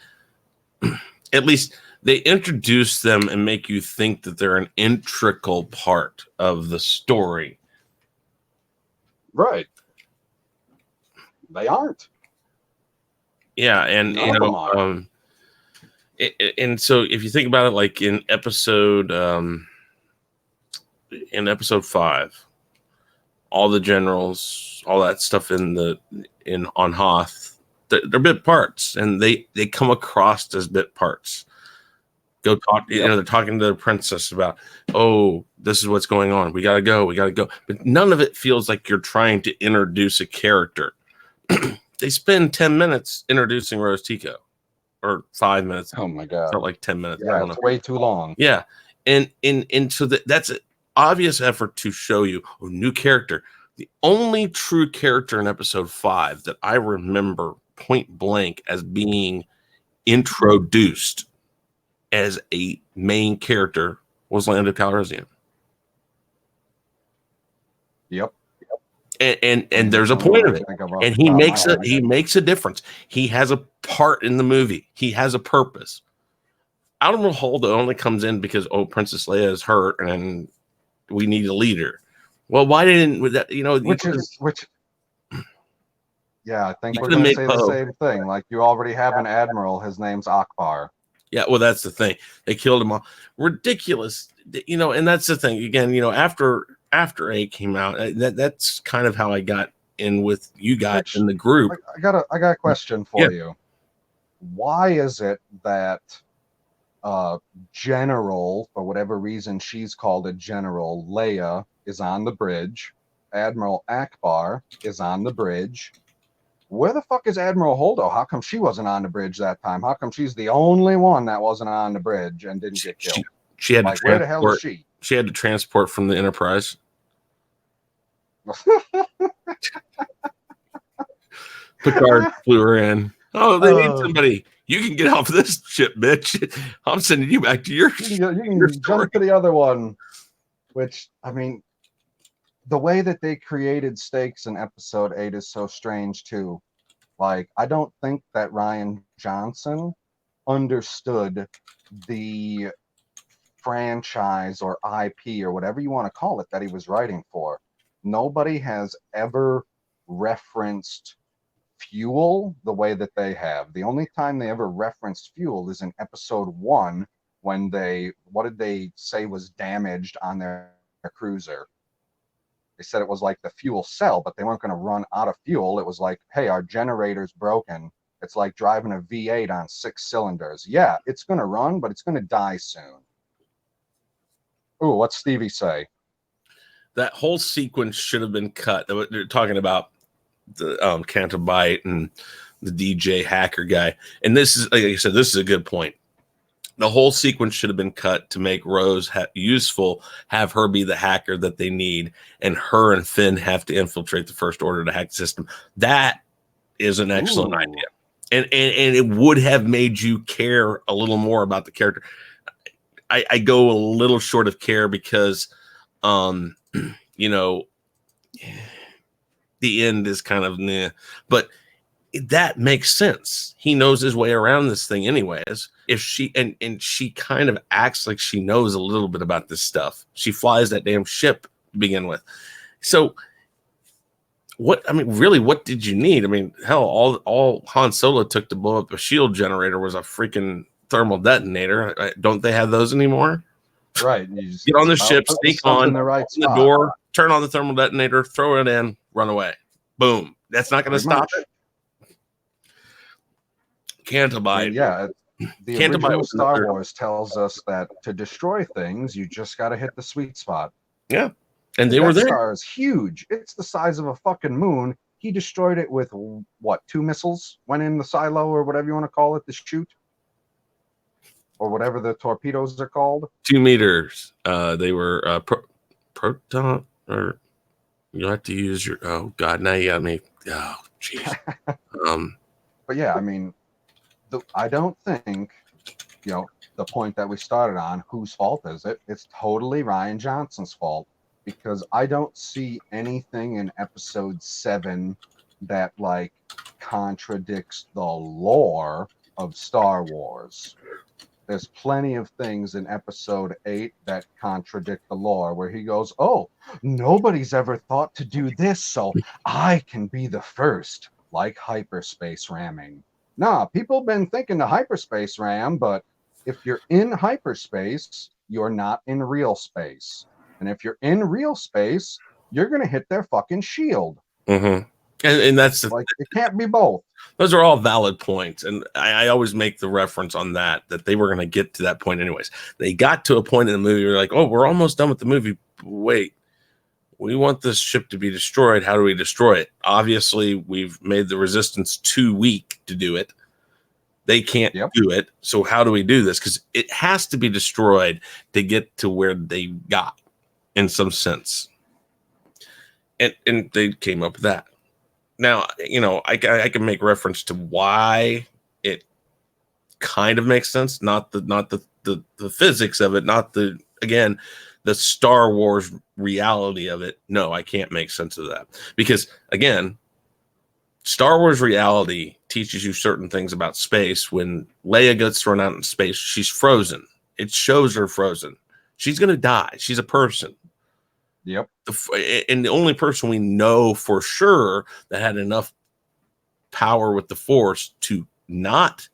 at least they introduce them and make you think that they're an integral part of the story. Right. They aren't. Yeah, and None of them are. And so if you think about it, like in episode 5, all the generals, all that stuff on Hoth, they're bit parts, and they come across as bit parts. Go talk. Yep. They're talking to the princess about, oh, this is what's going on. We gotta go. But none of it feels like you're trying to introduce a character. They spend 10 minutes introducing Rose Tico, or 5 minutes. Oh my god! Felt like 10 minutes. Yeah, I don't it's know. way too long. Yeah, and so that's an obvious effort to show you a new character. The only true character in episode 5 that I remember point blank as being introduced as a main character was Lando Calrissian. Yep. And there's a point of it, and he makes a difference. He has a part in the movie. He has a purpose. Admiral Holdo only comes in because Princess Leia is hurt and we need a leader. Well, why didn't that? Yeah, I think we're going to say the same thing. Like, you already have an admiral. His name's Akbar. Yeah, well, that's the thing. They killed him all. Ridiculous, and that's the thing. Again, after 8 came out, that's kind of how I got in with you guys in the group. I got a question for you. Why is it that General, for whatever reason she's called a General, Leia is on the bridge, Admiral Akbar is on the bridge? Where the fuck is Admiral Holdo? How come she wasn't on the bridge that time? How come she's the only one that wasn't on the bridge and didn't get killed? She had to transport. Where the hell is she? She had to transport from the Enterprise. Picard flew her in. Oh, they need somebody. You can get off this ship, bitch. I'm sending you back to your. You can jump to the other one. Which, I mean, the way that they created stakes in episode 8 is so strange too. Like, I don't think that Rian Johnson understood the franchise or IP or whatever you want to call it that he was writing for. Nobody has ever referenced fuel the way that they have. The only time they ever referenced fuel is in episode 1 when what did they say was damaged on their cruiser? They said it was like the fuel cell, but they weren't going to run out of fuel. It was like, hey, our generator's broken. It's like driving a V8 on 6 cylinders. Yeah, it's going to run, but it's going to die soon. Ooh, what's Stevie say? That whole sequence should have been cut. They're talking about the Cantabite and the DJ hacker guy. And this is, like I said, this is a good point. The whole sequence should have been cut to make Rose useful, have her be the hacker that they need, and her and Finn have to infiltrate the First Order to hack the system. That is an excellent idea. And it would have made you care a little more about the character. I go a little short of care because, the end is kind of meh, but that makes sense. He knows his way around this thing anyways. If she and she kind of acts like she knows a little bit about this stuff. She flies that damn ship to begin with. So what did you need? I mean, hell, all Han Solo took to blow up a shield generator was a freaking thermal detonator. Don't they have those anymore? Right. Get on the ship, sneak on the door, turn on the thermal detonator, throw it in, run away. Boom. That's not going to stop it. Cantabite. Yeah. The original Star Wars tells us that to destroy things, you just got to hit the sweet spot. Yeah. And they were there. The Star is huge. It's the size of a fucking moon. He destroyed it with, 2 missiles? Went in the silo or whatever you want to call it, the chute? Or whatever the torpedoes are called. 2 meters. They were proton, or you'll have to use your. Oh God! Now you got me. Oh jeez. But yeah, I mean, I don't think, the point that we started on. Whose fault is it? It's totally Rian Johnson's fault. because I don't see anything in episode 7 that like contradicts the lore of Star Wars. There's plenty of things in episode 8 that contradict the lore, where he goes, "Oh, nobody's ever thought to do this, so I can be the first," like hyperspace ramming. Nah, people been thinking to hyperspace ram, but if you're in hyperspace, you're not in real space. And if you're in real space, you're going to hit their fucking shield. Mm-hmm. And that's like, it can't be both. Those are all valid points, and I always make the reference on that they were going to get to that point anyways. They got to a point in the movie where like, oh, we're almost done with the movie. Wait, we want this ship to be destroyed. How do we destroy it? Obviously, we've made the resistance too weak to do it. They can't do it. So how do we do this? Because it has to be destroyed to get to where they got, in some sense. And they came up with that. Now, you know, I can make reference to why it kind of makes sense, not the physics of it, not the Star Wars reality of it. No, I can't make sense of that because again, Star Wars reality teaches you certain things about space. When Leia gets thrown out in space, she's frozen. It shows her frozen. She's gonna die. She's a person. Yep. And the only person we know for sure that had enough power with the Force to not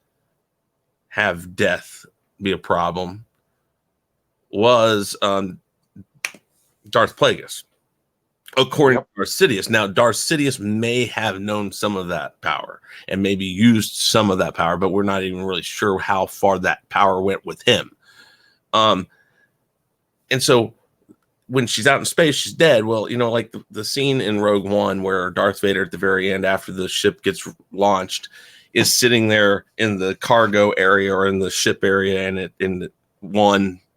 have death be a problem was Darth Plagueis, according to Darth Sidious. Now, Darth Sidious may have known some of that power and maybe used some of that power, but we're not even really sure how far that power went with him. And so when she's out in space, she's dead. Well, you know, like the scene in Rogue One where Darth Vader at the very end, after the ship gets launched, is sitting there in the cargo area or in the ship area, and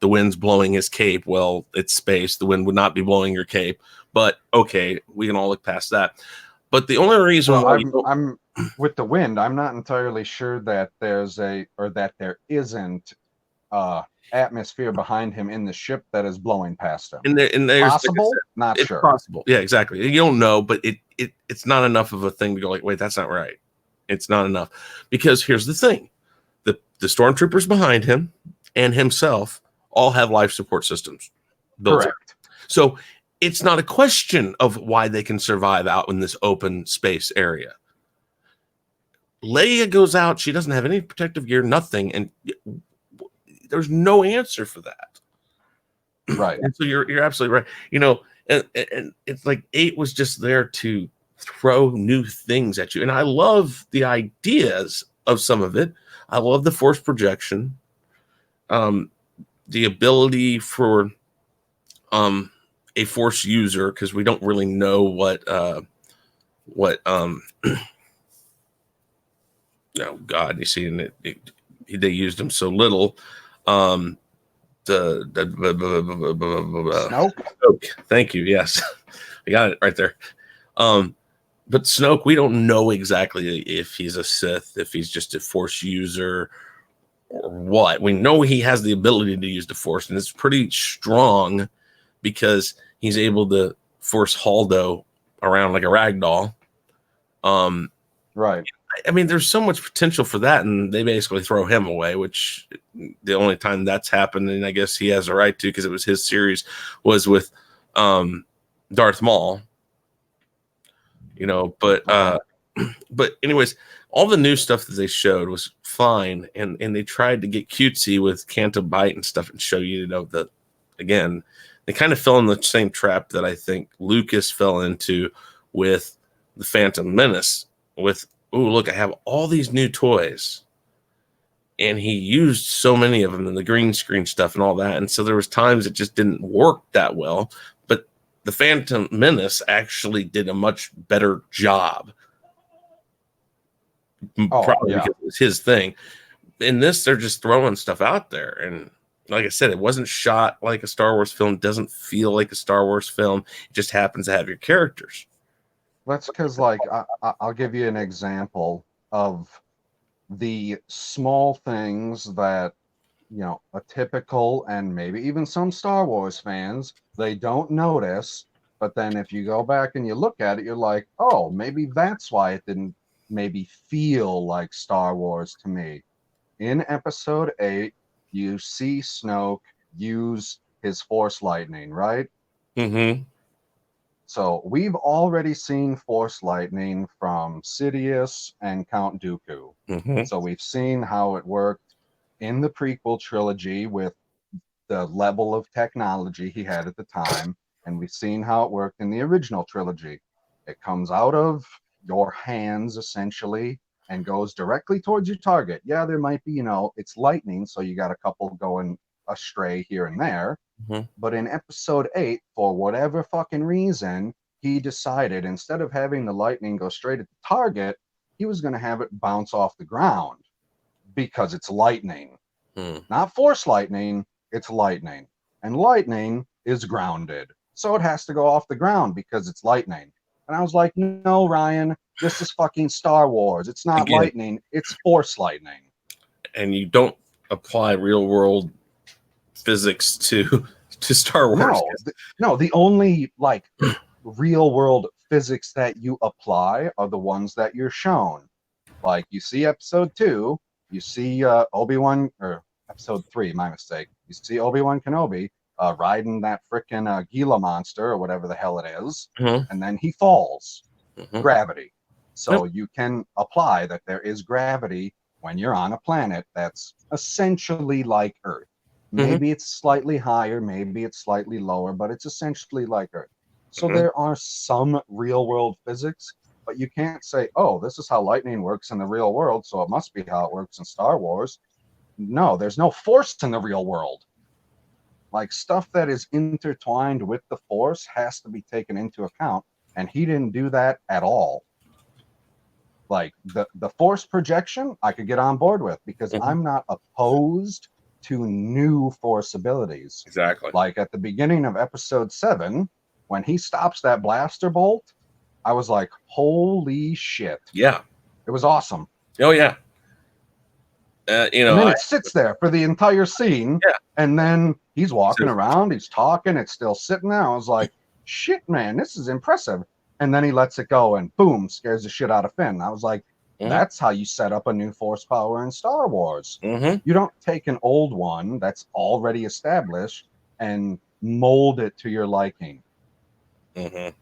the wind's blowing his cape. Well, it's space. The wind would not be blowing your cape. But okay, we can all look past that. But the only reason why I'm with the wind, I'm not entirely sure that there isn't atmosphere behind him in the ship that is blowing past him. And there's possible, like not it's sure. Possible, yeah, exactly. You don't know, but it's not enough of a thing to go like, wait, that's not right. It's not enough because here's the thing: the stormtroopers behind him and himself all have life support systems built. Correct. So it's not a question of why they can survive out in this open space area. Leia goes out; she doesn't have any protective gear, nothing, and there's no answer for that. Right. And so you're absolutely right. You know, and it's like 8 was just there to throw new things at you. And I love the ideas of some of it. I love the force projection. The ability for a force user, because we don't really know what oh God, you see, and they used them so little. Snoke. Thank you. Yes, I got it right there. But Snoke, we don't know exactly if he's a Sith, if he's just a Force user, or what. We know he has the ability to use the Force, and it's pretty strong because he's able to force Haldo around like a rag doll. Right. I mean, there's so much potential for that, and they basically throw him away, which the only time that's happened, and I guess he has a right to because it was his series, was with Darth Maul. You know, but anyways, all the new stuff that they showed was fine, and they tried to get cutesy with Canto Bight and stuff and show you, that again, they kind of fell in the same trap that I think Lucas fell into with the Phantom Menace with, oh, look, I have all these new toys. And he used so many of them in the green screen stuff and all that. And so there was times it just didn't work that well. But the Phantom Menace actually did a much better job. Probably because it was his thing. In this, they're just throwing stuff out there. And like I said, it wasn't shot like a Star Wars film. It doesn't feel like a Star Wars film. It just happens to have your characters. That's because, like, I'll give you an example of the small things that a typical, and maybe even some Star Wars fans, they don't notice. But then if you go back and you look at it, you're like, oh, maybe that's why it didn't maybe feel like Star Wars to me. In episode 8, you see Snoke use his Force lightning, right? Mm-hmm. So we've already seen Force lightning from Sidious and Count Dooku. Mm-hmm. So we've seen how it worked in the prequel trilogy with the level of technology he had at the time, and we've seen how it worked in the original trilogy. It comes out of your hands essentially and goes directly towards your target. Yeah, there might be, it's lightning, so you got a couple going astray here and there. Mm-hmm. But in episode 8, for whatever fucking reason, he decided instead of having the lightning go straight at the target, he was going to have it bounce off the ground because it's lightning. Mm. Not force lightning, it's lightning. And lightning is grounded. So it has to go off the ground because it's lightning. And I was like, no, Ryan, this is fucking Star Wars. It's not Again, lightning, it's force lightning. and you don't apply real world physics to Star Wars. No, the only real world physics that you apply are the ones that you're shown. Like you see episode 2, you see Obi-Wan, or episode 3, my mistake. You see Obi-Wan Kenobi riding that frickin' Gila monster or whatever the hell it is, Mm-hmm. and then he falls. Mm-hmm. Gravity. So Yep. you can apply that there is gravity when you're on a planet that's essentially like Earth. Mm-hmm. Maybe it's slightly higher, maybe it's slightly lower, but it's essentially like Earth. So Mm-hmm. there are some real world physics, but you can't say, oh, this is how lightning works in the real world, so it must be how it works in Star Wars. No, there's no force in the real world. Like stuff that is intertwined with the force has to be taken into account, and he didn't do that at all. Like the force projection, I could get on board with because Mm-hmm. I'm not opposed to new force abilities. Exactly. Like at the beginning of episode 7, when he stops that blaster bolt, I was like, holy shit. Yeah. It was awesome. Oh yeah. And then it sits there for the entire scene. Yeah. And then he's walking So- around, he's talking, it's still sitting there. I was like, shit, man, this is impressive. And then he lets it go and boom, scares the shit out of Finn. I was like, Mhm. that's how you set up a new force power in Star Wars. Mm-hmm. You don't take an old one that's already established and mold it to your liking. Mm-hmm.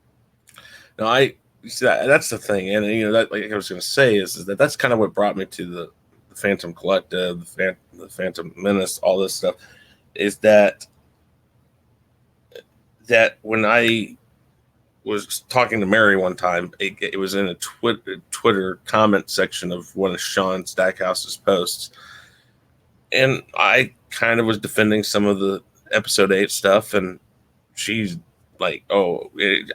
No, I see that's the thing, and that, like I was going to say, is that that's kind of what brought me to the Phantom Collective, the Phantom Menace, all this stuff, is that when I was talking to Mary one time, it was in a Twitter comment section of one of Sean Stackhouse's posts, and I kind of was defending some of the episode 8 stuff, and she's like,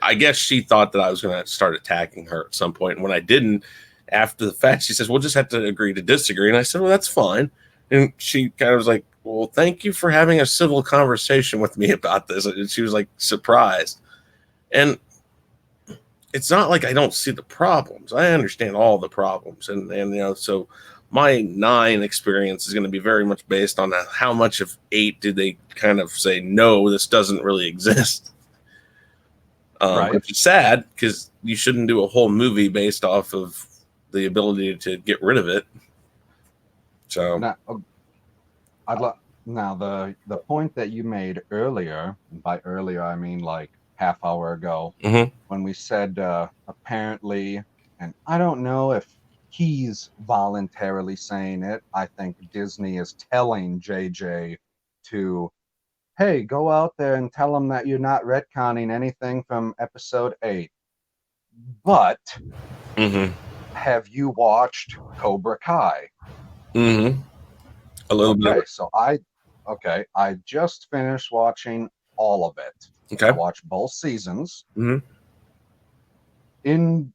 I guess she thought that I was going to start attacking her at some point. And when I didn't, after the fact, she says, we'll just have to agree to disagree. And I said, well, that's fine. And she kind of was like, well, thank you for having a civil conversation with me about this. And she was like surprised. And it's not like I don't see the problems. I understand all the problems. And so my 9 experience is going to be very much based on how much of 8 did they kind of say, no, this doesn't really exist. Right. Which is sad because you shouldn't do a whole movie based off of the ability to get rid of it. So now the point that you made earlier, and by earlier I mean like half hour ago, Mhm. when we said apparently, and I don't know if he's voluntarily saying it. I think Disney is telling JJ to, hey, go out there and tell them that you're not retconning anything from episode 8. But Mhm. have you watched Cobra Kai? Mhm. A little bit. Okay, so I just finished watching all of it. Okay. I watched both seasons. Mhm. In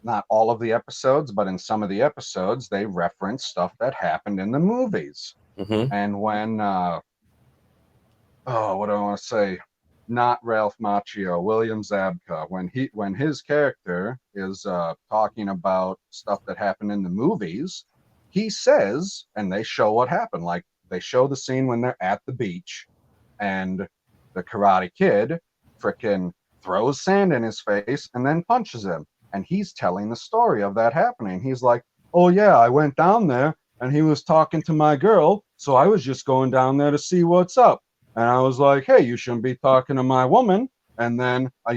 not all of the episodes, but in some of the episodes, they reference stuff that happened in the movies. Mhm. And when what do I want to say? Not Ralph Macchio, William Zabka, when his character is talking about stuff that happened in the movies, he says, and they show what happened. Like they show the scene when they're at the beach, and the Karate Kid frickin' throws sand in his face and then punches him. And he's telling the story of that happening. He's like, oh yeah, I went down there and he was talking to my girl, so I was just going down there to see what's up. And I was like, hey, you shouldn't be talking to my woman. And then, I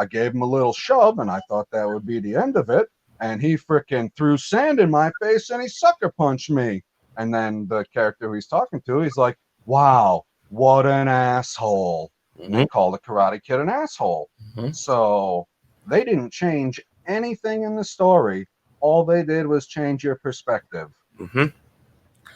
gave him a little shove, and I thought that would be the end of it. And he frickin' threw sand in my face and he sucker punched me. And then the character who he's talking to, he's like, wow, what an asshole. And they call the Karate Kid an asshole. So they didn't change anything in the story. All they did was change your perspective.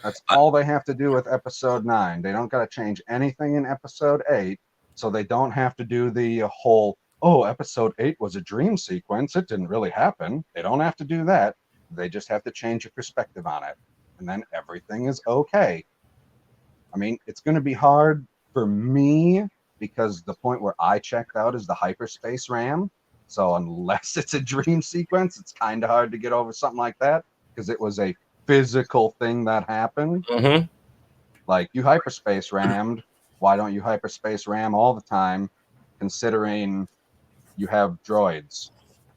That's all they have to do with episode 9. They don't got to change anything in episode 8. So they don't have to do the whole, oh, episode 8 was a dream sequence. It didn't really happen. They don't have to do that. They just have to change your perspective on it. And then everything is okay. I mean, it's going to be hard for me because the point where I checked out is the hyperspace RAM. So unless it's a dream sequence, it's kind of hard to get over something like that because it was a physical thing that happened. Like, you hyperspace rammed. Why don't you hyperspace ram all the time, considering you have droids?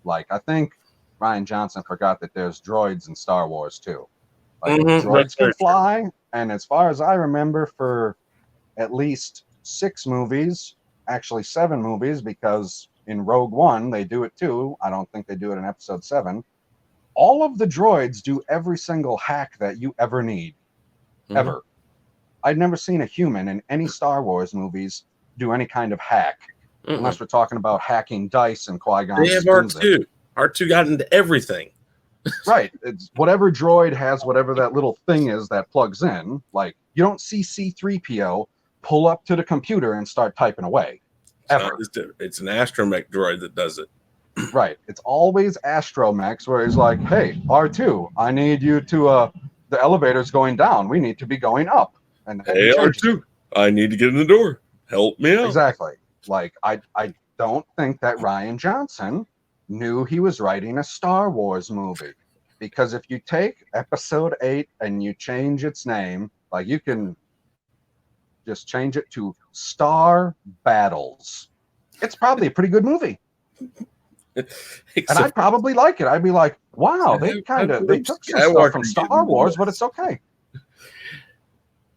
Like, I think Ryan Johnson forgot that there's droids in Star Wars too. Like, droids can fly, and as far as I remember, for at least 6 movies, actually 7 movies, because in Rogue One they do it too. I don't think they do it in episode 7. All of the droids do every single hack that you ever need. Ever. I'd never seen a human in any Star Wars movies do any kind of hack. Unless we're talking about hacking dice and Qui-Gon. They have R2. R2 got into everything. Right. It's whatever droid has whatever that little thing is that plugs in. Like, you don't see C-3PO pull up to the computer and start typing away. Ever. It's an astromech droid that does it. Right. It's always astromechs where he's like, hey, R2, I need you to, the elevator's going down. We need to be going up. And hey, R2, I need to get in the door. Help me out. Exactly. Like, I don't think that Ryan Johnson knew he was writing a Star Wars movie. Because if you take episode 8 and you change its name, like, you can just change it to Star Battles. It's probably a pretty good movie. And I'd probably like it. I'd be like, wow, they took some stuff from Star Wars, but it's okay.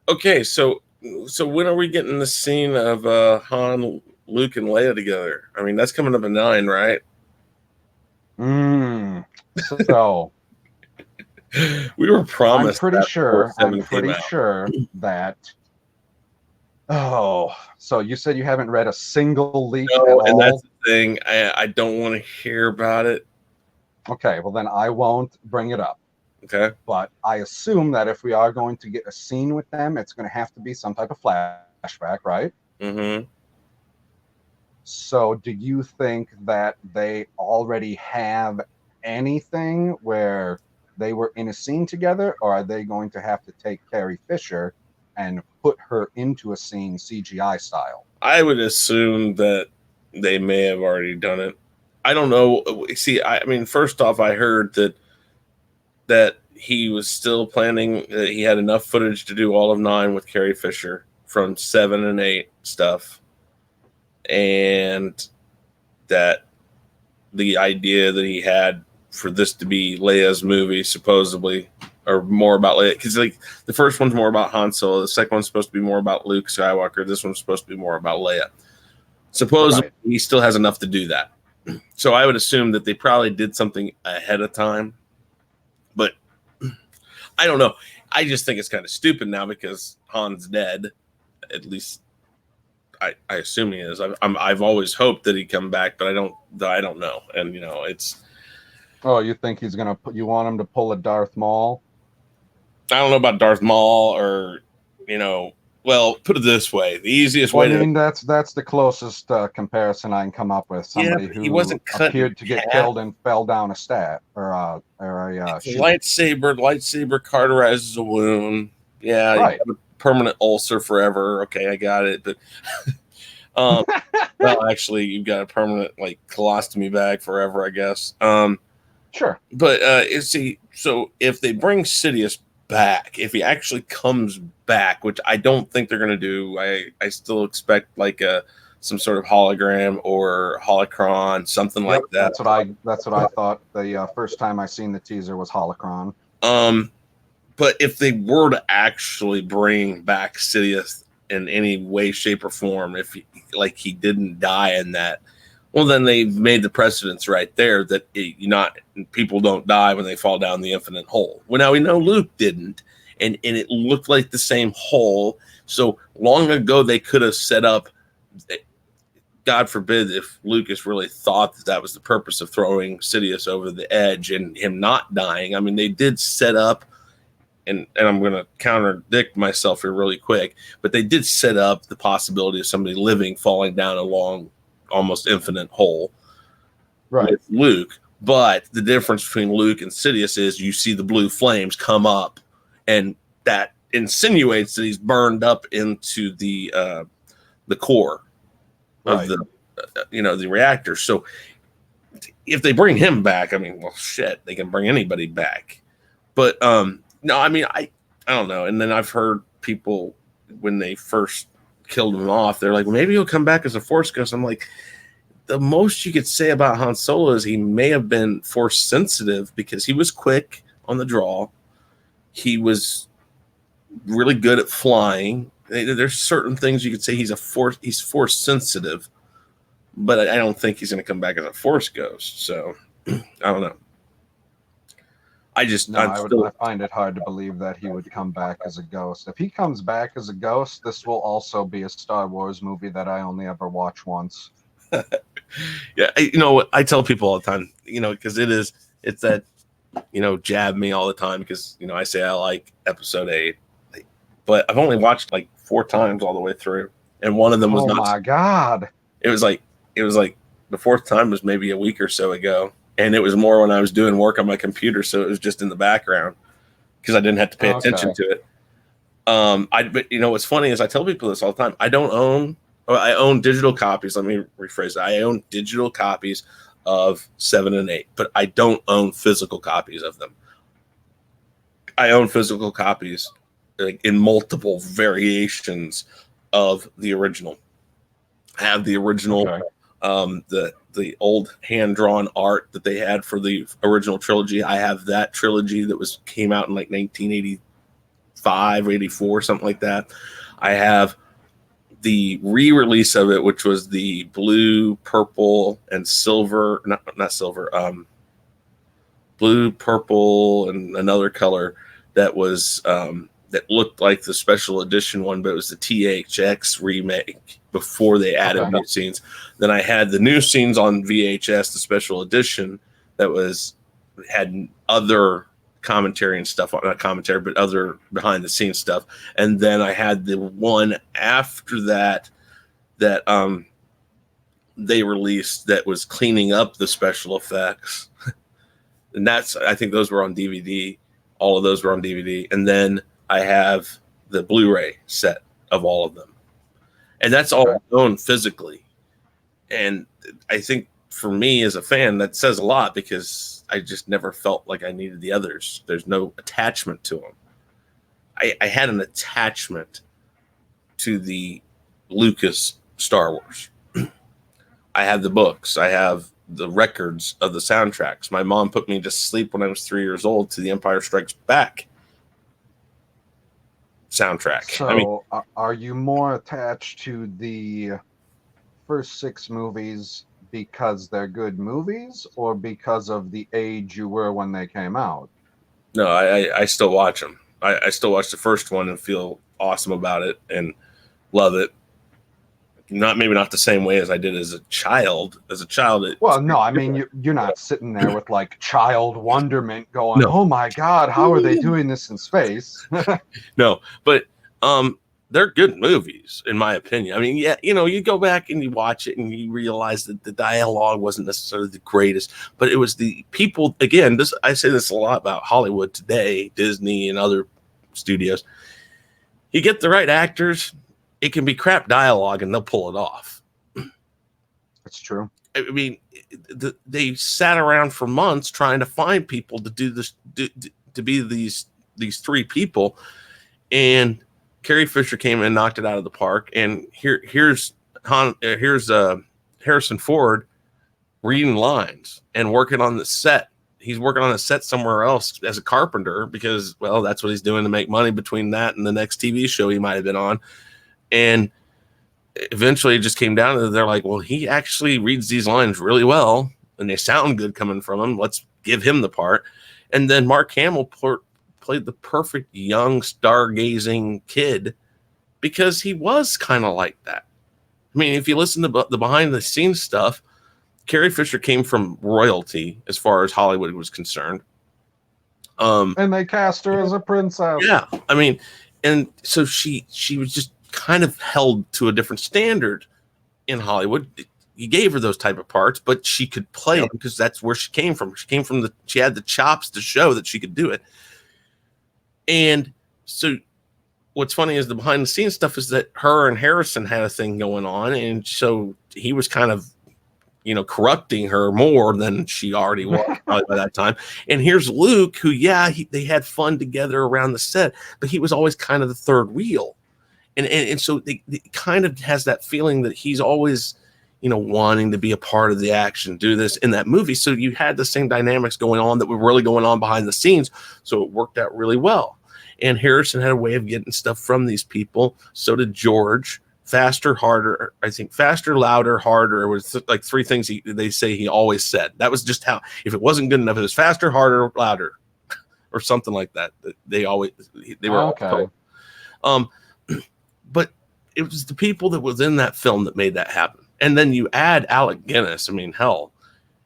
Okay, so when are we getting the scene of Han, Luke, and Leia together? I mean, that's coming up at 9, right? So we were promised. I'm pretty sure that. Oh, so you said you haven't read a single leak at all? And that's the thing. I don't want to hear about it. Okay, well then I won't bring it up. Okay. But I assume that if we are going to get a scene with them, it's going to have to be some type of flashback, right? So do you think that they already have anything where they were in a scene together, or are they going to have to take Carrie Fisher and put her into a scene CGI style? I would assume that they may have already done it. I don't know. See, I mean, first off, I heard that he was still planning, that he had enough footage to do all of 9 with Carrie Fisher from 7 and 8 stuff. And that the idea that he had for this to be Leia's movie, supposedly, or more about Leia, because like the first one's more about Han Solo, the second one's supposed to be more about Luke Skywalker, this one's supposed to be more about Leia. Supposedly, he still has enough to do that. So I would assume that they probably did something ahead of time, but I don't know. I just think it's kind of stupid now because Han's dead. At least I assume he is. I've always hoped that he'd come back, but I don't know. And it's. Oh, you think he's gonna put? You want him to pull a Darth Maul? I don't know about Darth Maul, or well, put it this way: the easiest way. I mean, that's the closest comparison I can come up with. Somebody who wasn't appeared to get killed and fell down a stat or a lightsaber. Lightsaber cauterizes a wound. Yeah, right. You have a permanent ulcer forever. Okay, I got it. But well, actually, you've got a permanent colostomy bag forever, I guess. Sure. But so if they bring Sidious back, if he actually comes back, which I don't think they're going to do, I still expect like some sort of hologram or holocron, something like that. That's what I thought. The first time I seen the teaser was holocron. But if they were to actually bring back Sidious in any way, shape, or form, if he didn't die in that, well, then they've made the precedence right there that people don't die when they fall down the infinite hole. Well, now we know Luke didn't, and it looked like the same hole. So long ago, they could have set up. God forbid if Lucas really thought that was the purpose of throwing Sidious over the edge and him not dying. I mean, they did set up, and I'm going to contradict myself here really quick, but they did set up the possibility of somebody living falling down a long, almost infinite hole with Luke. But the difference between Luke and Sidious is you see the blue flames come up, and that insinuates that he's burned up into the core of the reactor. So if they bring him back, I mean, well, shit, they can bring anybody back. But no, I mean, I don't know. And then I've heard people when they first killed him off, they're like, well, maybe he'll come back as a Force ghost. I'm like, the most you could say about Han Solo is he may have been Force sensitive because he was quick on the draw. He was really good at flying. There's certain things you could say he's Force sensitive, but I don't think he's going to come back as a Force ghost. So I don't know. I find it hard to believe that he would come back as a ghost. If he comes back as a ghost, this will also be a Star Wars movie that I only ever watch once. Yeah, I tell people all the time, because it's that, jab me all the time because, I say I like episode 8, but I've only watched like 4 times all the way through. And one of them was oh my God. It was like the 4th time was maybe a week or so ago. And it was more when I was doing work on my computer. So it was just in the background because I didn't have to pay attention to it. But what's funny is I tell people this all the time. I own digital copies. Let me rephrase that. I own digital copies of 7 and 8, but I don't own physical copies of them. I own physical copies in multiple variations of the original. I have the original, the old hand-drawn art that they had for the original trilogy. I have that trilogy that came out in like 1985, 84, something like that. I have the re-release of it, which was the blue, purple, and silver, not silver, blue, purple, and another color that was that looked like the special edition one, but it was the THX remake before they added new scenes. Then I had the new scenes on VHS, the special edition that had other commentary and stuff, not commentary, but other behind the scenes stuff. And then I had the one after that they released that was cleaning up the special effects. And I think those were on DVD. All of those were on DVD. And then I have the Blu-ray set of all of them. And that's all owned physically. And I think for me as a fan, that says a lot because I just never felt like I needed the others. There's no attachment to them. I had an attachment to the Lucas Star Wars. I have the books. I have the records of the soundtracks. My mom put me to sleep when I was 3 years old to the Empire Strikes Back soundtrack. So are you more attached to the first 6 movies because they're good movies or because of the age you were when they came out? No, I still watch them. I still watch the first one and feel awesome about it and love it. Maybe not the same way as I did as a child. Well, no, I mean you're not sitting there with like child wonderment going, "Oh my God, how are they doing this in space?" No, but they're good movies in my opinion. I mean, yeah, you go back and you watch it and you realize that the dialogue wasn't necessarily the greatest, but it was the people. Again, I say this a lot about Hollywood today, Disney and other studios. You get the right actors, it can be crap dialogue and they'll pull it off. That's true. I mean, they sat around for months trying to find people to do this, to be these these three people, and Carrie Fisher came and knocked it out of the park. And here's Harrison Ford reading lines and working on the set. He's working on a set somewhere else as a carpenter because, well, that's what he's doing to make money between that and the next TV show he might have been on. And eventually it just came down to, they're like, well, he actually reads these lines really well and they sound good coming from him. Let's give him the part. And then Mark Hamill played the perfect young stargazing kid because he was kind of like that. I mean, if you listen to the behind the scenes stuff, Carrie Fisher came from royalty as far as Hollywood was concerned. And they cast her as a princess. Yeah. I mean, and so she was just kind of held to a different standard in Hollywood. You gave her those type of parts, but she could play them because that's where she came from. She had the chops to show that she could do it. And so what's funny is the behind the scenes stuff is that her and Harrison had a thing going on. And so he was kind of, corrupting her more than she already was probably by that time. And here's Luke, who, they had fun together around the set, but he was always kind of the third wheel. And so it kind of has that feeling that he's always, wanting to be a part of the action, do this in that movie. So you had the same dynamics going on that were really going on behind the scenes. So it worked out really well. And Harrison had a way of getting stuff from these people. So did George. Faster, harder. I think faster, louder, harder was like three things they say he always said. That was just how, if it wasn't good enough, it was faster, harder, louder, or something like that. They were okay. But it was the people that was in that film that made that happen. And then you add Alec Guinness. I mean, hell,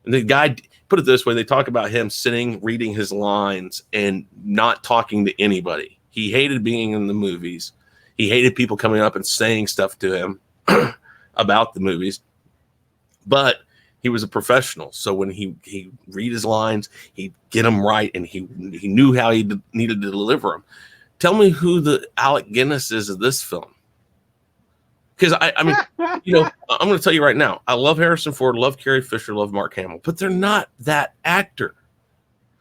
and the guy, put it this way, they talk about him sitting, reading his lines and not talking to anybody. He hated being in the movies. He hated people coming up and saying stuff to him about the movies, but he was a professional. So when he read his lines, he'd get them right, and he knew how he needed to deliver them. Tell me who the Alec Guinness is of this film. Because I mean, I'm going to tell you right now, I love Harrison Ford, love Carrie Fisher, love Mark Hamill, but they're not that actor.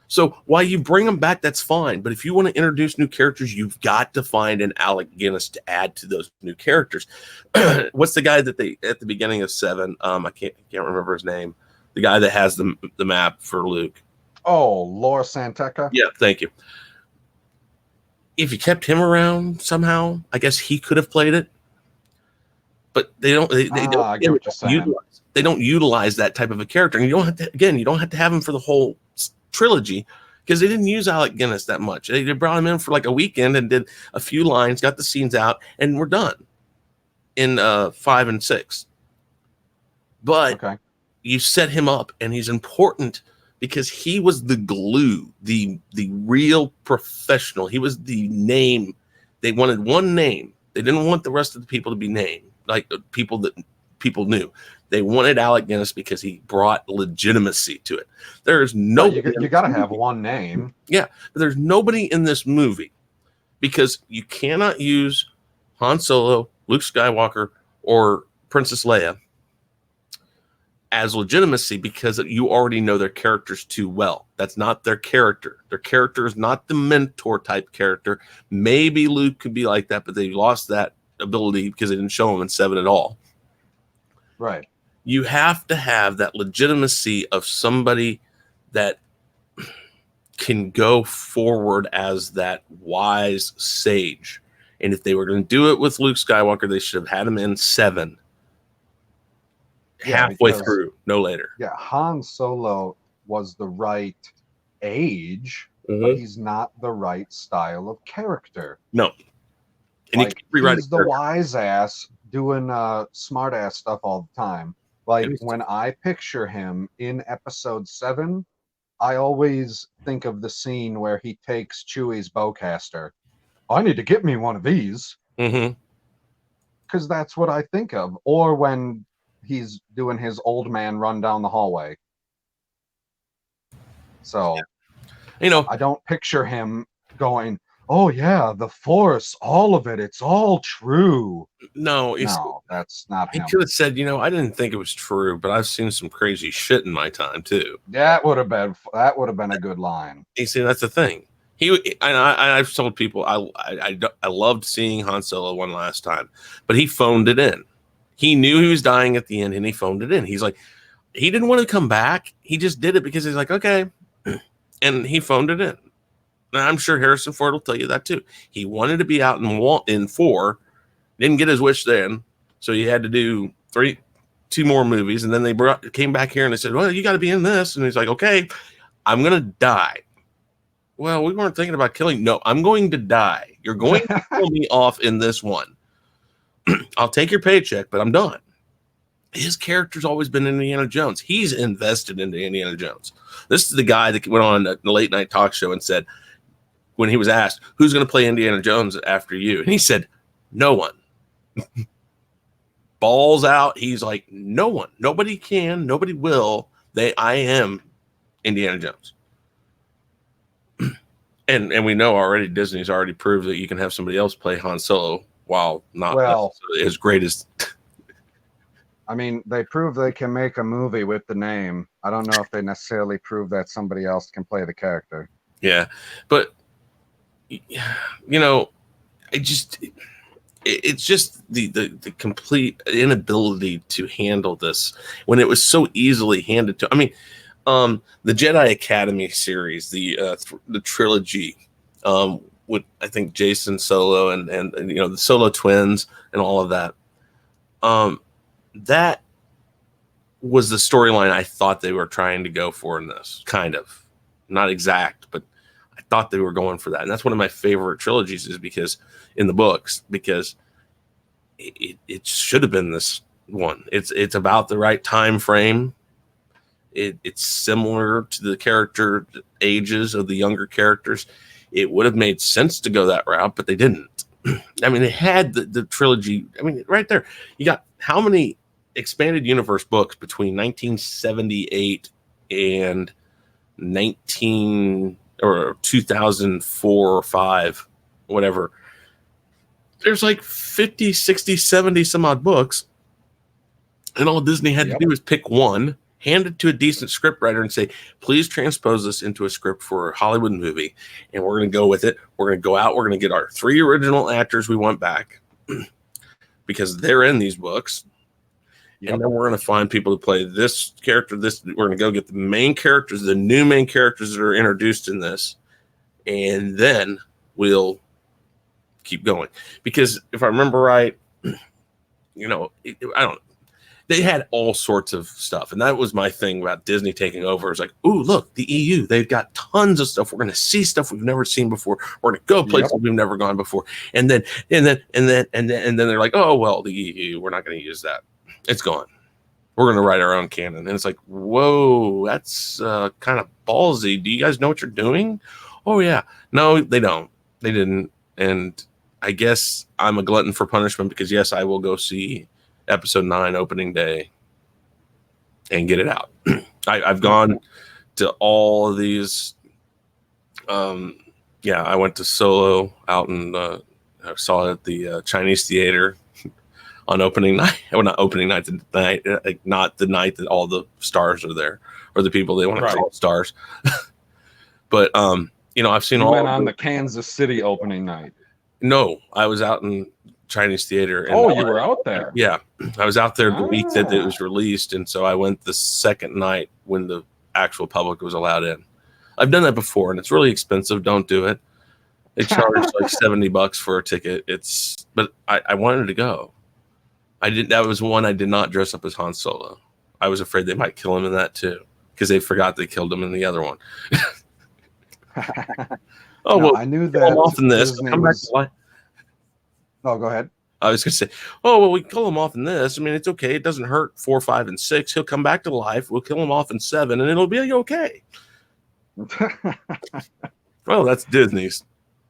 So while you bring them back, that's fine. But if you want to introduce new characters, you've got to find an Alec Guinness to add to those new characters. What's the guy that they at the beginning of 7? I can't remember his name. The guy that has the map for Luke. Oh, Laura Santeca. Yeah, thank you. If you kept him around somehow, I guess he could have played it. But they don't. They don't utilize that type of a character, and you don't have to. Again, you don't have to have him for the whole trilogy because they didn't use Alec Guinness that much. They brought him in for like a weekend and did a few lines, got the scenes out, and we're done in 5 and 6. But you set him up, and he's important because he was the glue, the real professional. He was the name. They wanted one name. They didn't want the rest of the people to be named like people that people knew. They wanted Alec Guinness because he brought legitimacy to it. There's no. You got to have one name. Yeah, but there's nobody in this movie because you cannot use Han Solo, Luke Skywalker, or Princess Leia as legitimacy because you already know their characters too well. That's not their character. Their character is not the mentor type character. Maybe Luke could be like that, but they lost that ability because they didn't show him in 7 at all. Right. You have to have that legitimacy of somebody that can go forward as that wise sage. And if they were going to do it with Luke Skywalker, they should have had him in 7. Halfway through, no later. Yeah, Han Solo was the right age, but he's not the right style of character. No. And like, he's the wise ass doing smart ass stuff all the time. Like when I picture him in episode 7, I always think of the scene where he takes Chewie's bowcaster. I need to get me one of these. Because that's what I think of. Or when he's doing his old man run down the hallway. So, I don't picture him going, oh yeah, the Force, all of it, it's all true. No, that's not him. He could have said, I didn't think it was true, but I've seen some crazy shit in my time too. That would have been a good line. You see, that's the thing. I've told people I loved seeing Han Solo one last time, but he phoned it in. He knew he was dying at the end, and he phoned it in. He's like, he didn't want to come back. He just did it because he's like, okay, and he phoned it in. And I'm sure Harrison Ford will tell you that too. He wanted to be out in 4, didn't get his wish then, so he had to do 2 more movies, and then they came back here and they said, well, you got to be in this, and he's like, okay, I'm gonna die. Well, we weren't thinking about killing. No, I'm going to die. You're going to kill me off in this one. I'll take your paycheck, but I'm done. His character's always been Indiana Jones. He's invested into Indiana Jones. This is the guy that went on a late night talk show and said, when he was asked, who's going to play Indiana Jones after you? And he said, no one. Balls out. He's like, no one. Nobody can. Nobody will. I am Indiana Jones. And we know already Disney's already proved that you can have somebody else play Han Solo while not as great as. I mean, they prove they can make a movie with the name. I don't know if they necessarily prove that somebody else can play the character. Yeah, but you know, it's just the complete inability to handle this when it was so easily handed to. I mean, the Jedi Academy series, the trilogy, with I think Jason Solo and the Solo twins and all of that. That was the storyline I thought they were trying to go for in this, kind of, not exact, but I thought they were going for that. And that's one of my favorite trilogies, is because in the books, because it should have been this one. It's about the right time frame. It's similar to the character ages of the younger characters. It would have made sense to go that route, but they didn't. I mean, they had the trilogy. I mean, right there, you got how many expanded universe books between 1978 and 2004 or 5, whatever. There's like 50, 60, 70 some odd books. And all Disney had to do was pick one, hand it to a decent script writer and say, please transpose this into a script for a Hollywood movie. And we're going to go with it. We're going to go out. We're going to get our 3 original actors we want back because they're in these books. Yep. And then we're going to find people to play this character. We're going to go get the main characters, the new main characters that are introduced in this. And then we'll keep going. Because if I remember right, I don't. They had all sorts of stuff. And that was my thing about Disney taking over. It's like, ooh, look, the EU, they've got tons of stuff. We're going to see stuff we've never seen before. We're going to go places we've never gone before. And then they're like, oh, well, the EU, we're not going to use that. It's gone. We're going to write our own canon. And it's like, whoa, that's kind of ballsy. Do you guys know what you're doing? Oh, yeah. No, they don't. They didn't. And I guess I'm a glutton for punishment because, yes, I will go see episode 9 opening day and get it out. I've gone to all of these. I went to Solo out and I saw it at the Chinese theater on opening night. Well, not opening night, not the night that all the stars are there or the people they want to call stars. But I've seen all. Went on the Kansas City opening night. No, I was out in Chinese theater. And you were out there? Yeah, I was out there the week that it was released, and so I went the second night when the actual public was allowed in. I've done that before, and it's really expensive. Don't do it. They charge like $70 for a ticket. But I wanted to go. I didn't. That was one I did not dress up as Han Solo. I was afraid they might kill him in that too, because they forgot they killed him in the other one. I knew that. Off in this. Come back to life. Oh, go ahead. I was going to say, we kill him off in this. I mean, it's okay. It doesn't hurt 4, 5, and 6. He'll come back to life. We'll kill him off in 7, and it'll be okay. Well, that's Disney's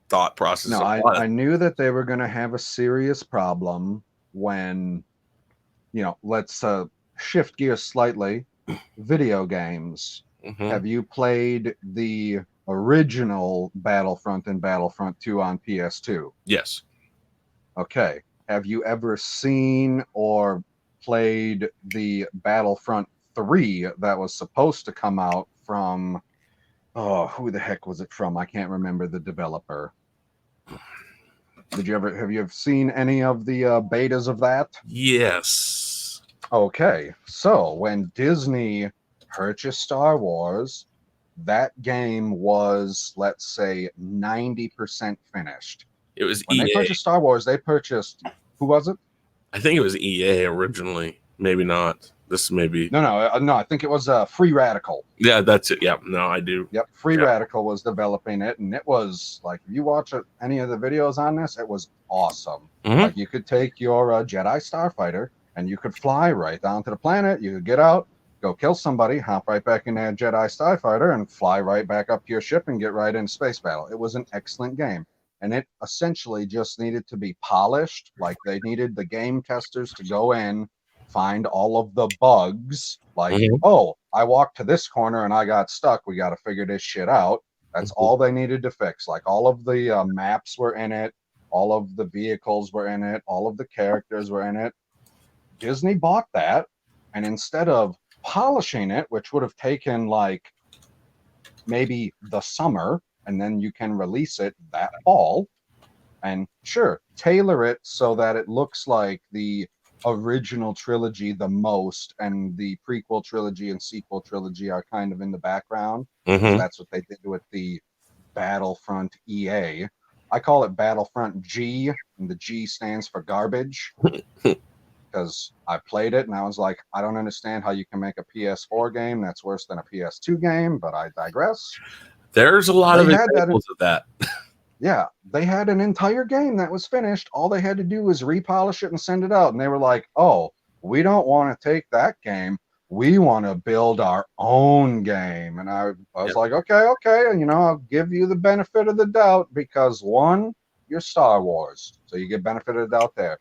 thought process. No, I knew that they were going to have a serious problem when, let's shift gears slightly. Video games. Mm-hmm. Have you played the original Battlefront and Battlefront 2 on PS2? Yes. Okay. Have you ever seen or played the Battlefront 3 that was supposed to come out from Oh, who the heck was it from? I can't remember the developer. Have you ever seen any of the betas of that? Yes. Okay, so when Disney purchased Star Wars, that game was, let's say, 90% finished. It was When they EA. purchased Star Wars, they purchased, who was it? I think it was EA originally. Maybe not. This may be. No, I think it was Free Radical. Yeah, that's it. Yeah, no, I do. Yep, Free Yeah. Radical was developing it, and it was like, if you watch any of the videos on this, it was awesome. Mhm. Like, you could take your Jedi Starfighter and you could fly right down to the planet. You could get out, go kill somebody, hop right back in that Jedi Starfighter, and fly right back up to your ship and get right into space battle. It was an excellent game, and it essentially just needed to be polished. Like, they needed the game testers to go in, find all of the bugs, like, Mhm. oh, I walked to this corner and I got stuck. We got to figure this shit out. That's Mhm. all they needed to fix. Like, all of the maps were in it, all of the vehicles were in it, all of the characters were in it. Disney bought that, and instead of polishing it, which would have taken like maybe the summer, and then you can release it that fall, and sure, tailor it so that it looks like the original trilogy the most, and the prequel trilogy and sequel trilogy are kind of in the background, because Mhm. that's what they did with the Battlefront EA. I call it Battlefront G, and the G stands for garbage, because I played it and I was like, I don't understand how you can make a PS4 game that's worse than a PS2 game, but I digress. There's a lot They of had that. examples of that. Yeah, they had an entire game that was finished. All they had to do was repolish it and send it out. And they were like, oh, we don't want to take that game. We want to build our own game. And I was Yeah. like, okay. And, I'll give you the benefit of the doubt, because one, you're Star Wars. So you get benefit of the doubt there.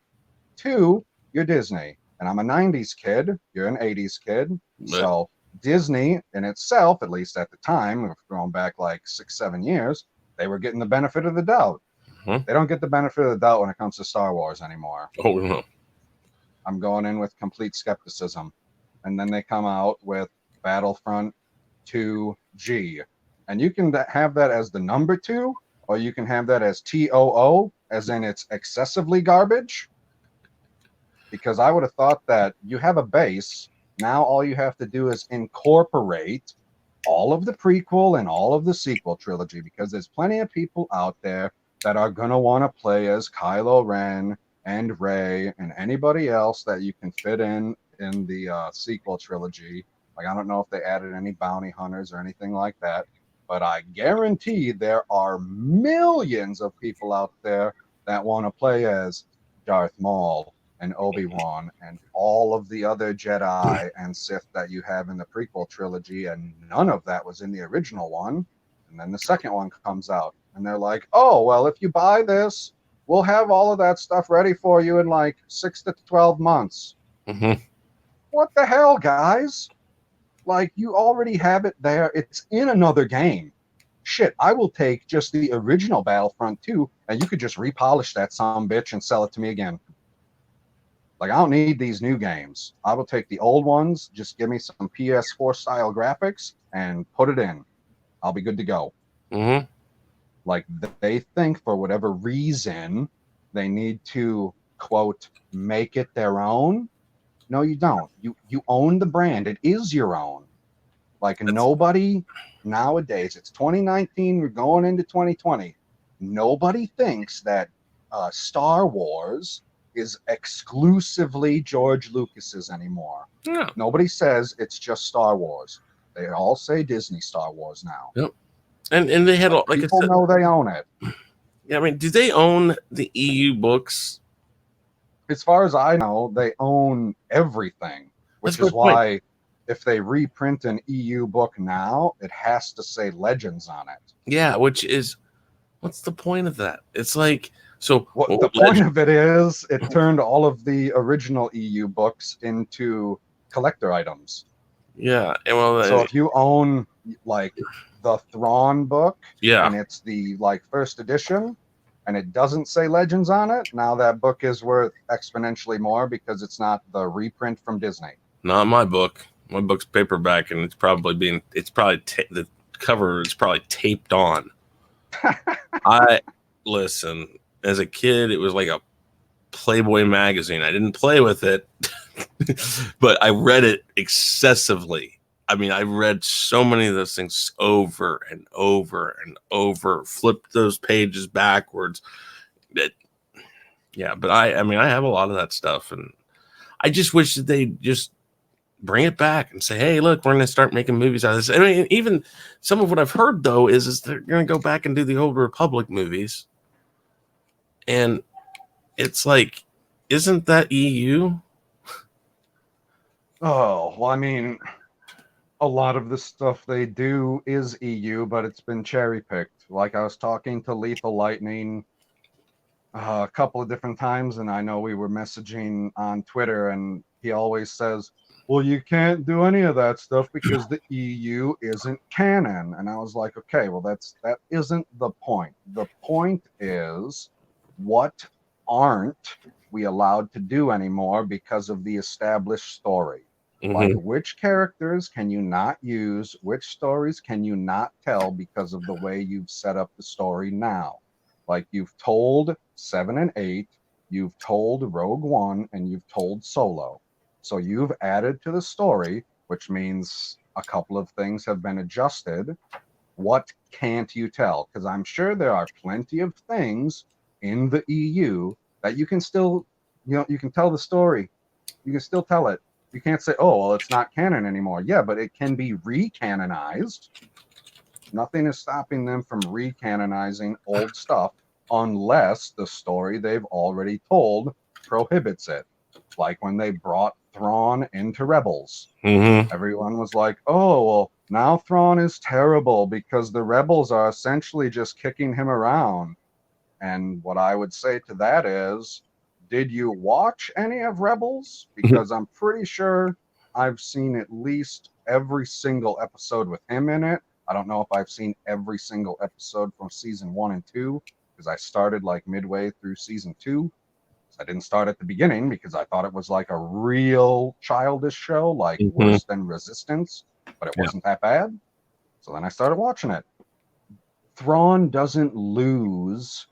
Two, you're Disney. And I'm a 90s kid. You're an 80s kid. But So Disney in itself, at least at the time, if going back like 6, 7 years, they were getting the benefit of the doubt. Mhm. They don't get the benefit of the doubt when it comes to Star Wars anymore. oh no. I'm going in with complete skepticism. And then they come out with Battlefront 2G. And you can have that as the number 2, or you can have that as TOO, as in it's excessively garbage. Because I would have thought that you have a base. Now all you have to do is incorporate all of the prequel and all of the sequel trilogy, because there's plenty of people out there that are going to want to play as Kylo Ren and Rey and anybody else that you can fit in the sequel trilogy. Like, I don't know if they added any bounty hunters or anything like that, but I guarantee there are millions of people out there that want to play as Darth Maul and Obi-Wan and all of the other Jedi and Sith that you have in the prequel trilogy, and none of that was in the original one. And then the second one comes out, and they're like, oh, well, if you buy this, we'll have all of that stuff ready for you in like 6 to 12 months. Mhm. What the hell, guys? Like, you already have it there. It's in another game. Shit, I will take just the original Battlefront 2, and you could just repolish that sumbitch and sell it to me again. Like, I don't need these new games. I will take the old ones. Just give me some PS4 style graphics and put it in. I'll be good to go. Mhm. Like, they think for whatever reason they need to, quote, make it their own. No, you don't. You own the brand. It is your own. Like, That's nobody nowadays, it's 2019, we're going into 2020. Nobody thinks that Star Wars is exclusively George Lucas's anymore. yeah. Nobody says it's just Star Wars. They all say Disney Star Wars now. Yep. And they had Like, like I people said. know they own it. Yeah, I mean, do they own the EU books? As far as I know, they own everything, That's which my is point. why if they reprint an EU book now, it has to say Legends on it. Yeah, which is what's the point of that? It's like so. What the point of it is, it turned all of the original EU books into collector items. Yeah, and well, So if you own like the Thrawn book, yeah, and it's the like first edition, and it doesn't say Legends on it, now that book is worth exponentially more because it's not the reprint from Disney. not my book. My book's paperback, and it's probably cover is probably taped on. I listen, as a kid, it was like a Playboy magazine. I didn't play with it, but I read it excessively. I mean, I read so many of those things over and over and over, flipped those pages backwards. Yeah, but I mean, I have a lot of that stuff, and I just wish that they just bring it back and say, hey, look, we're going to start making movies out of this. I mean, even some of what I've heard, though, is they're going to go back and do the Old Republic movies. And it's like, isn't that EU? Oh, well, I mean, a lot of the stuff they do is EU, but it's been cherry picked. Like I was talking to Lethal Lightning a couple of different times, and I know we were messaging on Twitter, and he always says, well, you can't do any of that stuff because the EU isn't canon. And I was like, okay, well, that isn't the point. The point is, what aren't we allowed to do anymore because of the established story? Like, which characters can you not use? Which stories can you not tell because of the way you've set up the story now? Like, you've told 7 and 8, you've told Rogue One, and you've told Solo. So you've added to the story, which means a couple of things have been adjusted. What can't you tell? Because I'm sure there are plenty of things in the EU that you can still, you can tell the story. You can still tell it. You can't say, oh, well, it's not canon anymore. Yeah, but it can be recanonized. Nothing is stopping them from recanonizing old stuff unless the story they've already told prohibits it. Like when they brought Thrawn into Rebels. Everyone was like, oh, well, now Thrawn is terrible because the Rebels are essentially just kicking him around. And what I would say to that is, did you watch any of Rebels? Because I'm pretty sure I've seen at least every single episode with him in it. I don't know if I've seen every single episode from season 1 and 2, because I started like midway through season 2. I didn't start at the beginning because I thought it was like a real childish show, like worse than Resistance, but it wasn't that bad. So then I started watching it. Thrawn doesn't lose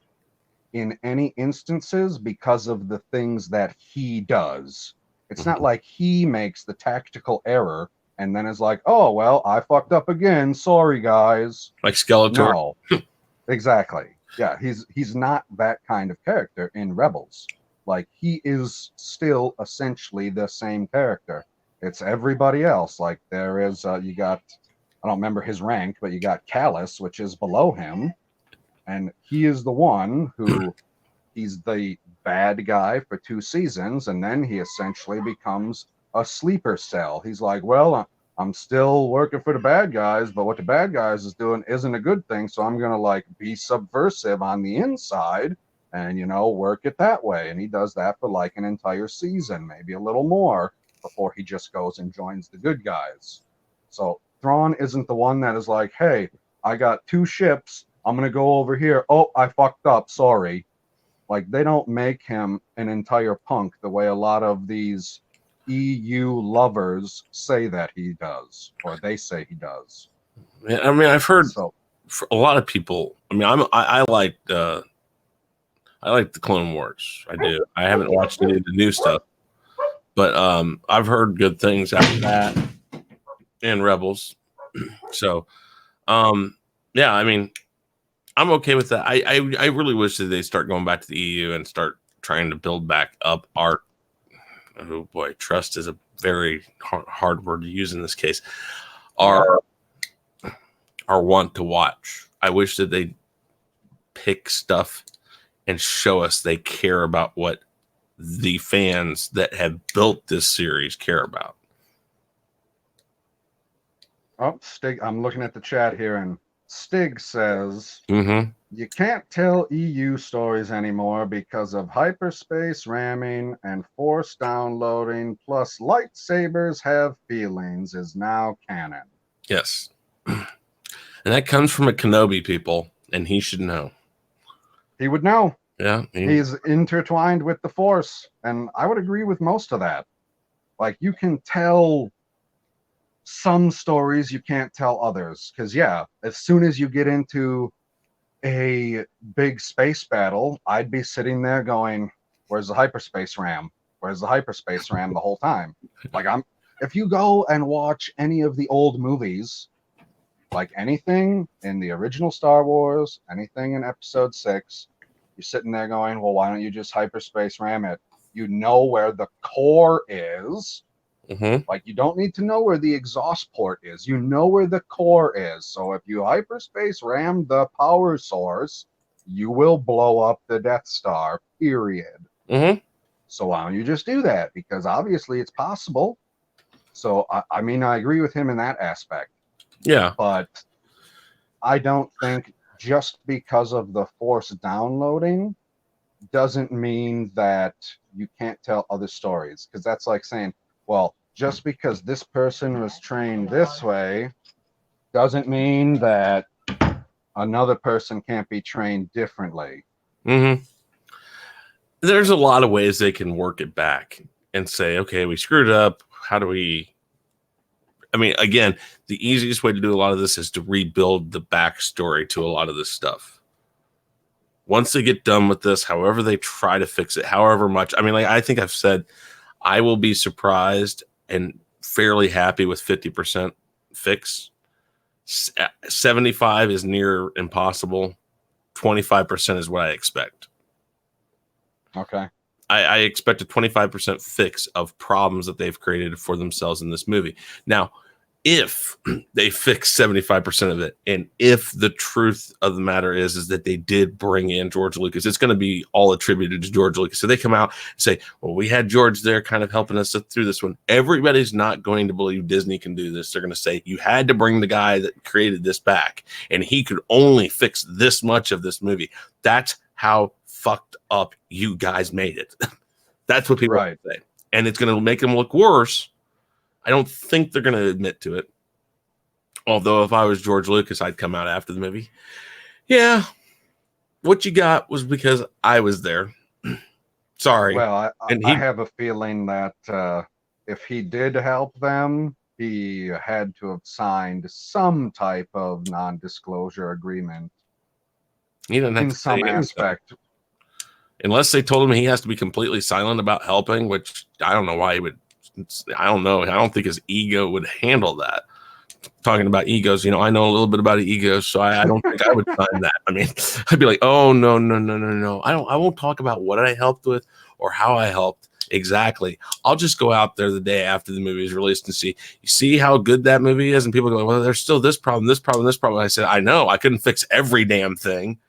in any instances because of the things that he does. It's not like he makes the tactical error and then is like, oh, well, I fucked up again. Sorry, guys. Like Skeletor. No, exactly. Yeah, he's not that kind of character in Rebels. Like, he is still essentially the same character. It's everybody else. Like, there is, you got, I don't remember his rank, but you got Callus, which is below him. And he is the one who, he's the bad guy for 2 seasons. And then he essentially becomes a sleeper cell. He's like, well, I'm still working for the bad guys, but what the bad guys is doing isn't a good thing. So I'm going to like be subversive on the inside and, work it that way. And he does that for like an entire season, maybe a little more, before he just goes and joins the good guys. So Thrawn isn't the one that is like, hey, I got 2 ships. I'm going to go over here. Oh, I fucked up. Sorry. Like, they don't make him an entire punk the way a lot of these EU lovers say that he does, or they say he does. Yeah, I mean, I've heard for a lot of people. I mean, I like the Clone Wars. I do. I haven't watched any of the new stuff, but I've heard good things after that and Rebels. So, yeah, I mean, I'm okay with that. I really wish that they start going back to the EU and start trying to build back up our. Oh boy, trust is a very hard word to use in this case. Our want to watch. I wish that they pick stuff and show us they care about what the fans that have built this series care about. Oh, Stig, I'm looking at the chat here, and Stig says, you can't tell EU stories anymore because of hyperspace ramming and force downloading, plus lightsabers have feelings is now canon. Yes. And that comes from a Kenobi, people, and he should know. He would know. Yeah. He's intertwined with the Force, and I would agree with most of that. Like, you can tell some stories you can't tell others. Because, yeah, as soon as you get into a big space battle, I'd be sitting there going, where's the hyperspace ram? Where's the hyperspace ram the whole time? Like, if you go and watch any of the old movies, like anything in the original Star Wars, anything in episode 6, you're sitting there going, well, why don't you just hyperspace ram it? You know where the core is. Mm-hmm. Like, you don't need to know where the exhaust port is. You know where the core is. So if you hyperspace ram the power source, you will blow up the Death Star, period. Mm-hmm. So why don't you just do that? Because obviously it's possible. So, I mean, I agree with him in that aspect. Yeah. But I don't think just because of the Force downloading doesn't mean that you can't tell other stories. Because that's like saying, well, just because this person was trained this way doesn't mean that another person can't be trained differently. Mm-hmm. There's a lot of ways they can work it back and say, okay, we screwed up. How do we? I mean, again, the easiest way to do a lot of this is to rebuild the backstory to a lot of this stuff. Once they get done with this, however they try to fix it, however much, I mean, like I think I've said, I will be surprised and fairly happy with 50% fix. 75 is near impossible. 25% is what I expect. Okay. I expect a 25% fix of problems that they've created for themselves in this movie. Now, if they fix 75% of it, and if the truth of the matter is that they did bring in George Lucas, it's going to be all attributed to George Lucas. So they come out and say, well, we had George there kind of helping us through this one. Everybody's not going to believe Disney can do this. They're going to say, you had to bring the guy that created this back, and he could only fix this much of this movie. That's how fucked up you guys made it. That's what people say. And it's going to make them look worse. I don't think they're going to admit to it. Although if I was George Lucas, I'd come out after the movie. Yeah, what you got was because I was there. Sorry. Well, And I have a feeling that if he did help them, he had to have signed some type of non-disclosure agreement he didn't have in to say some anything. aspect. Unless they told him he has to be completely silent about helping, which I don't know why he would. I don't know. I don't think his ego would handle that. Talking about egos, I know a little bit about egos, so I don't think I would sign that. I mean, I'd be like, oh, no. I won't talk about what I helped with or how I helped exactly. I'll just go out there the day after the movie is released and see how good that movie is. And people go, well, there's still this problem, this problem, this problem. I said, I know, I couldn't fix every damn thing.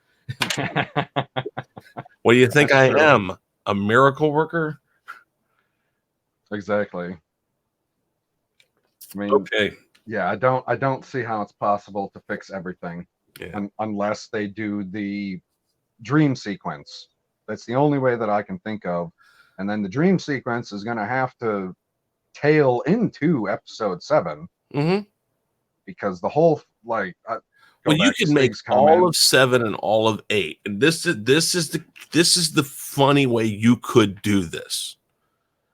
What do you think I am? A miracle worker? Exactly. I mean, okay. Yeah, I don't see how it's possible to fix everything unless they do the dream sequence. That's the only way that I can think of. And then the dream sequence is going to have to tail into episode 7 because the whole well, you can make all of 7 and all of 8, and this is the funny way you could do this.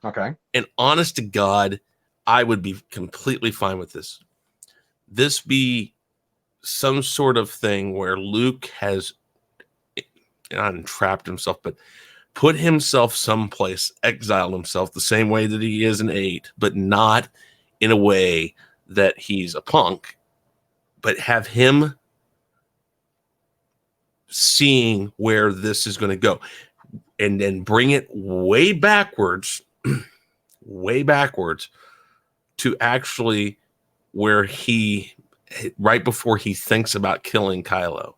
Okay. And honest to God, I would be completely fine with this. This be some sort of thing where Luke has not entrapped himself, but put himself someplace, exiled himself the same way that he is in 8, but not in a way that he's a punk, but have him seeing where this is going to go and then bring it way backwards to actually where he, right before he thinks about killing Kylo,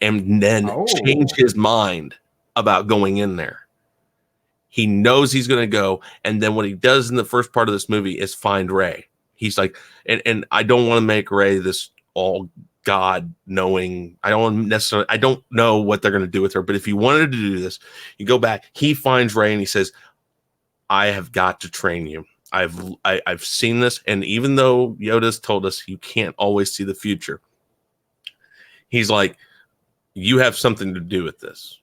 and then change his mind about going in there. He knows he's going to go, and then what he does in the first part of this movie is find Rey. He's like, and I don't want to make Rey this all God knowing. I don't know what they're going to do with her, but if you wanted to do this, you go back, he finds Rey and he says, I have got to train you. I've seen this, and even though Yoda's told us you can't always see the future, he's like, you have something to do with this.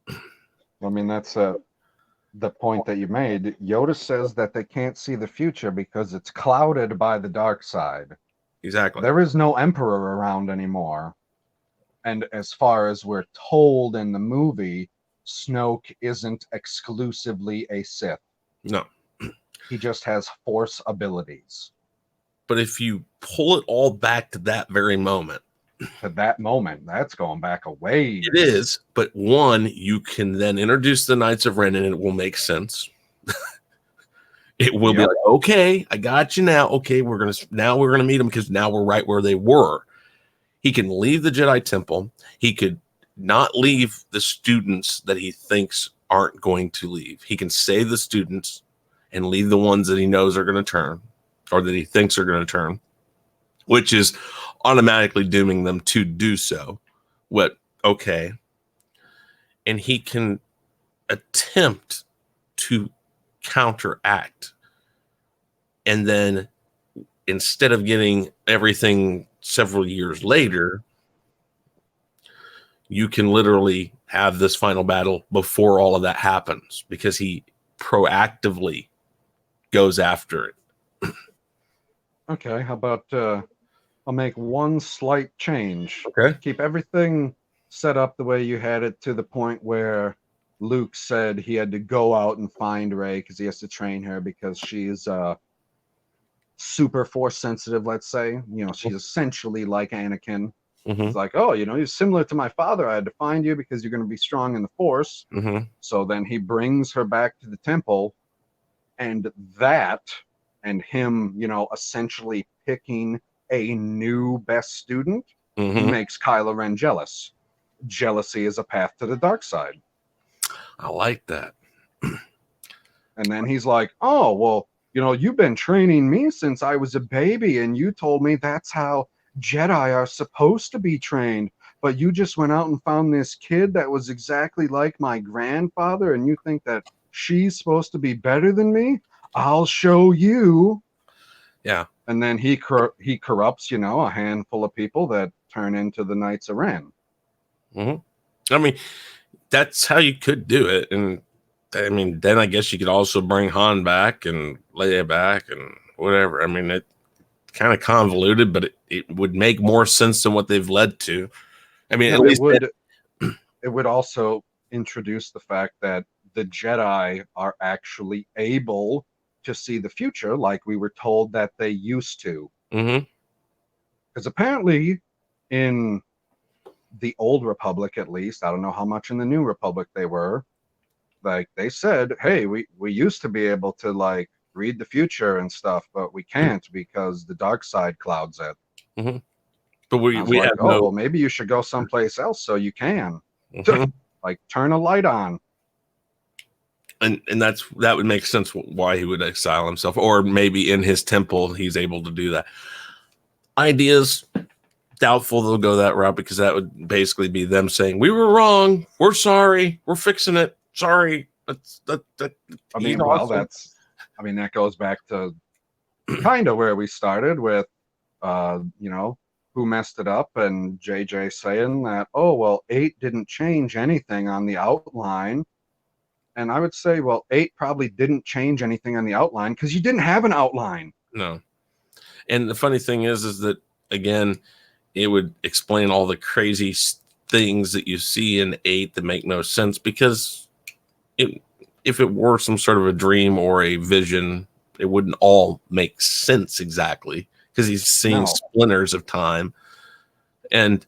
I mean, that's the point that you made, Yoda says that they can't see the future because it's clouded by the dark side. Exactly. There is no emperor around anymore. And as far as we're told in the movie, Snoke isn't exclusively a Sith. No. He just has Force abilities. But if you pull it all back to that very moment, To that moment, that's going back a ways. it is. But one, you can then introduce the Knights of Ren and it will make sense. It will be like, okay, I got you now. Okay, we're gonna meet them because now we're right where they were. He can leave the Jedi Temple. He could not leave the students that he thinks aren't going to leave. He can save the students and leave the ones that he knows are going to turn, or that he thinks are going to turn, which is automatically dooming them to do so. Okay. And he can attempt to counteract. And then instead of getting everything several years later, you can literally have this final battle before all of that happens because he proactively goes after it. Okay, how about I'll make one slight change. Okay. Keep everything set up the way you had it to the point where Luke said he had to go out and find Rey because he has to train her because she's super force sensitive, let's say. You know, she's essentially like Anakin. Mm-hmm. He's like, oh, you know, you're similar to my father. I had to find you because you're going to be strong in the force. Mm-hmm. So then he brings her back to the temple, and him, you know, essentially picking a new best student makes Kylo Ren jealous. Jealousy is a path to the dark side. I like that. And then he's like, oh, well, you know, you've been training me since I was a baby, and you told me that's how Jedi are supposed to be trained. But you just went out and found this kid that was exactly like my grandfather, and you think that she's supposed to be better than me? I'll show you. Yeah. And then he corrupts, you know, a handful of people that turn into the Knights of Ren. Mm-hmm. I mean, that's how you could do it. And I mean, then I guess you could also bring Han back and Leia back and whatever. I mean, it kind of convoluted, but it would make more sense than what they've led to. I mean, No, at least it would also introduce the fact that the Jedi are actually able to see the future like we were told that they used to. Because apparently in the Old Republic, at least, I don't know how much in the New Republic they were, like they said, hey, we used to be able to like read the future and stuff, but we can't because the dark side clouds it. But we like, have well, maybe you should go someplace else so you can like turn a light on. And that would make sense why he would exile himself, or maybe in his temple he's able to do that. Ideas, doubtful they'll go that route because that would basically be them saying we were wrong, we're sorry, we're fixing it, sorry. That I mean, well, that goes back to kind of where we started with you know, who messed it up, and JJ saying that, oh well, 8 didn't change anything on the outline. And I would say, well, 8 probably didn't change anything on the outline because you didn't have an outline. No. And the funny thing is that, again, it would explain all the crazy things that you see in 8 that make no sense because if it were some sort of a dream or a vision, it wouldn't all make sense exactly because he's seeing splinters of time. And